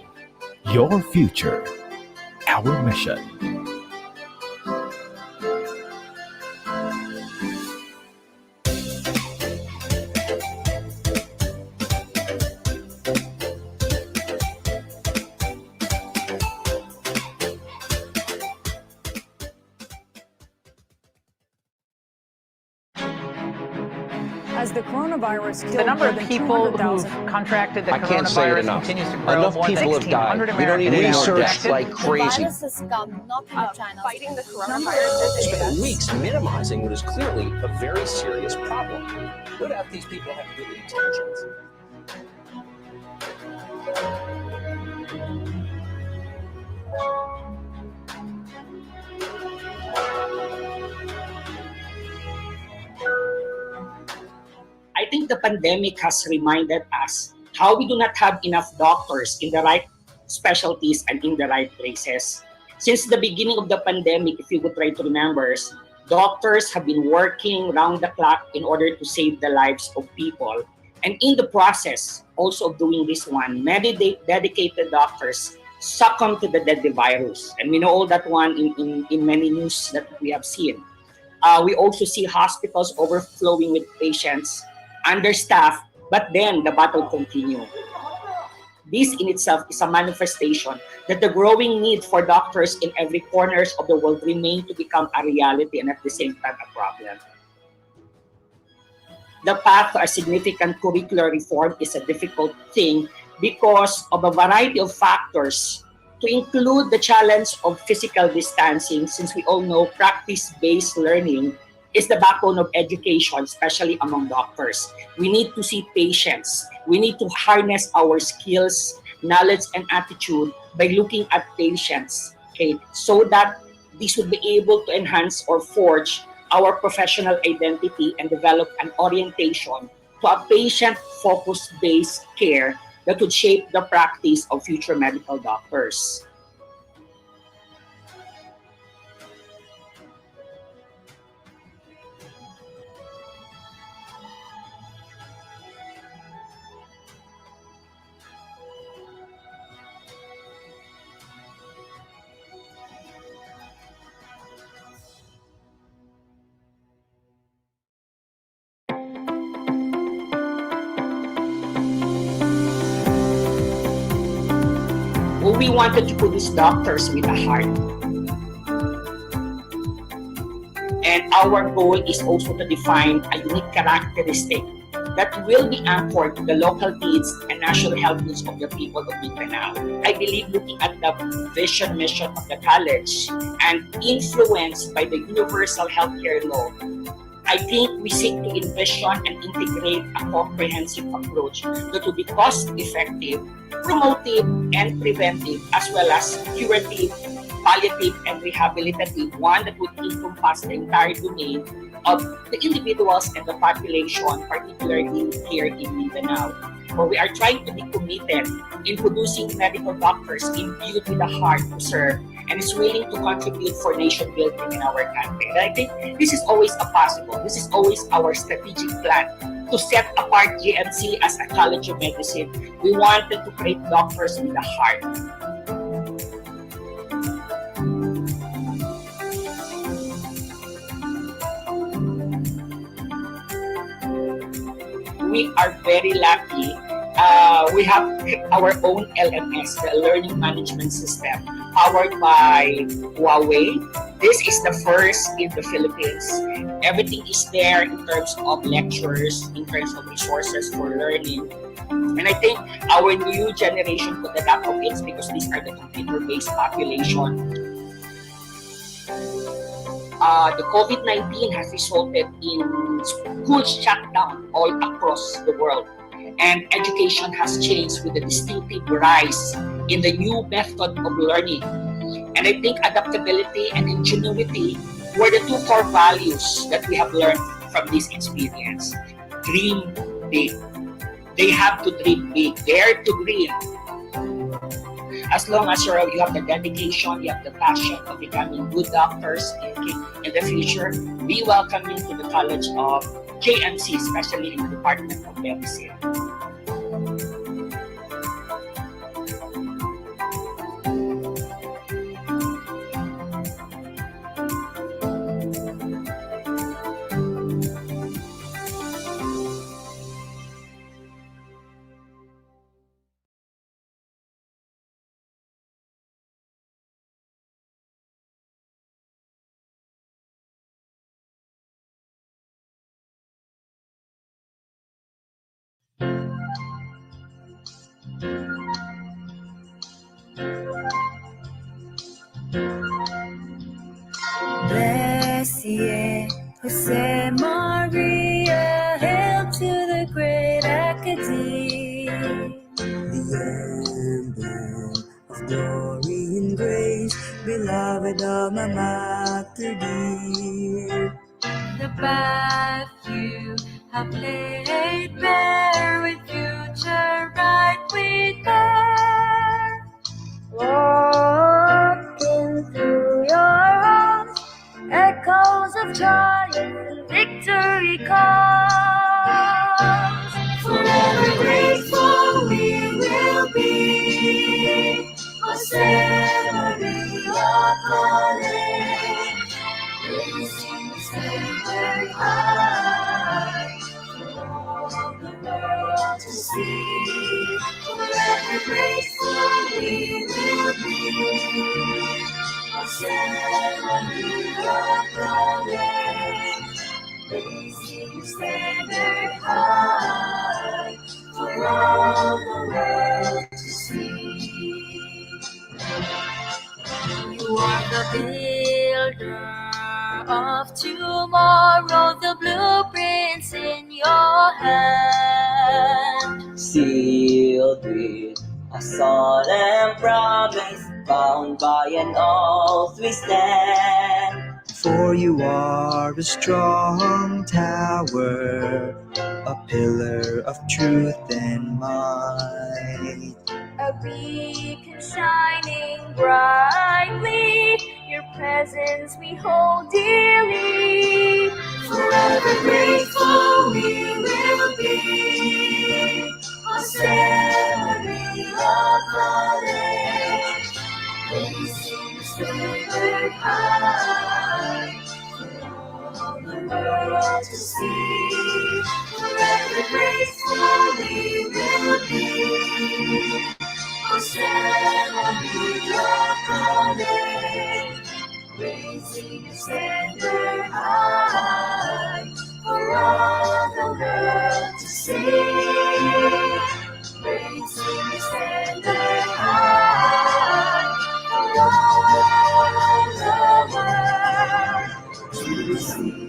your future, our mission. As the coronavirus killed The number more of than people who've 200,000 contracted the I can't say it coronavirus enough. continues to grow. Enough More than people have died. 1,600 We don't need Americans any more are deaths infected. like The crazy. virus has come not in China. Fighting the coronavirus Spent has weeks minimizing what is clearly a very serious problem. What if these people have good intentions? I think the pandemic has reminded us how we do not have enough doctors in the right specialties and in the right places. Since the beginning of the pandemic, if you would try to remember, doctors have been working round the clock in order to save the lives of people. And in the process also of doing this one, many dedicated doctors succumbed to the deadly virus. And we know all that one in many news that we have seen. We also see hospitals overflowing with patients, understaffed, but then the battle continues. This in itself is a manifestation that the growing need for doctors in every corners of the world remain to become a reality and at the same time a problem. The path to a significant curricular reform is a difficult thing because of a variety of factors, to include the challenge of physical distancing, since we all know practice-based learning is the backbone of education, especially among doctors. We need to see patients. We need to harness our skills, knowledge, and attitude by looking at patients, okay, so that this would be able to enhance or forge our professional identity and develop an orientation to a patient-focused based care that would shape the practice of future medical doctors. Well, we wanted to produce doctors with a heart. And our goal is also to define a unique characteristic that will be anchored to the local needs and national health needs of the people of Mindanao. I believe looking at the vision mission of the college and influenced by the universal healthcare law, I think we seek to envision and integrate a comprehensive approach that will be cost-effective, promotive, and preventive, as well as curative, palliative, and rehabilitative, one that would encompass the entire domain of the individuals and the population, particularly here in Mindanao. Where we are trying to be committed in producing medical doctors imbued with a heart to serve and is willing to contribute for nation building in our country. And I think this is always a possible. This is always our strategic plan to set apart JMC as a college of medicine. We wanted to create doctors with a heart. We are very lucky. We have our own LMS, the Learning Management System, powered by Huawei. This is the first in the Philippines. Everything is there in terms of lectures, in terms of resources for learning. And I think our new generation could adapt of it because these are the computer-based population. The COVID-19 has resulted in schools shut down all across the world. And education has changed with the distinctive rise in the new method of learning. And I think adaptability and ingenuity were the two core values that we have learned from this experience. Dream big. They have to dream big. Dare to dream. As long as you have the dedication, you have the passion of becoming good doctors in the future, we welcome you to the College of JMC, especially in the Department of Medicine. Yeah, Jose Maria, hail to the great academe. The emblem of glory and grace, beloved alma mater dear. The path you have laid bare, with future right we bear. Walking through your halls, echoes of triumph and victory calls. Forever grateful we will be, Jose Maria College, raising the standard high for all the world to see. Forever grateful we will be, Jose Maria College, raising the standard high for all the world to see. You are the builder of tomorrow, the blueprints in your hand, sealed with a solemn promise, bound by an oath we stand. For you are a strong tower, a pillar of truth and might, a beacon shining brightly, your presence we hold dearly. Forever grateful we will be, Jose Maria College, raising the standard high for all the world to see. Forever grateful we will be, Jose Maria College, raising the standard high for all the world to see. Raising the standard high for all the world to see.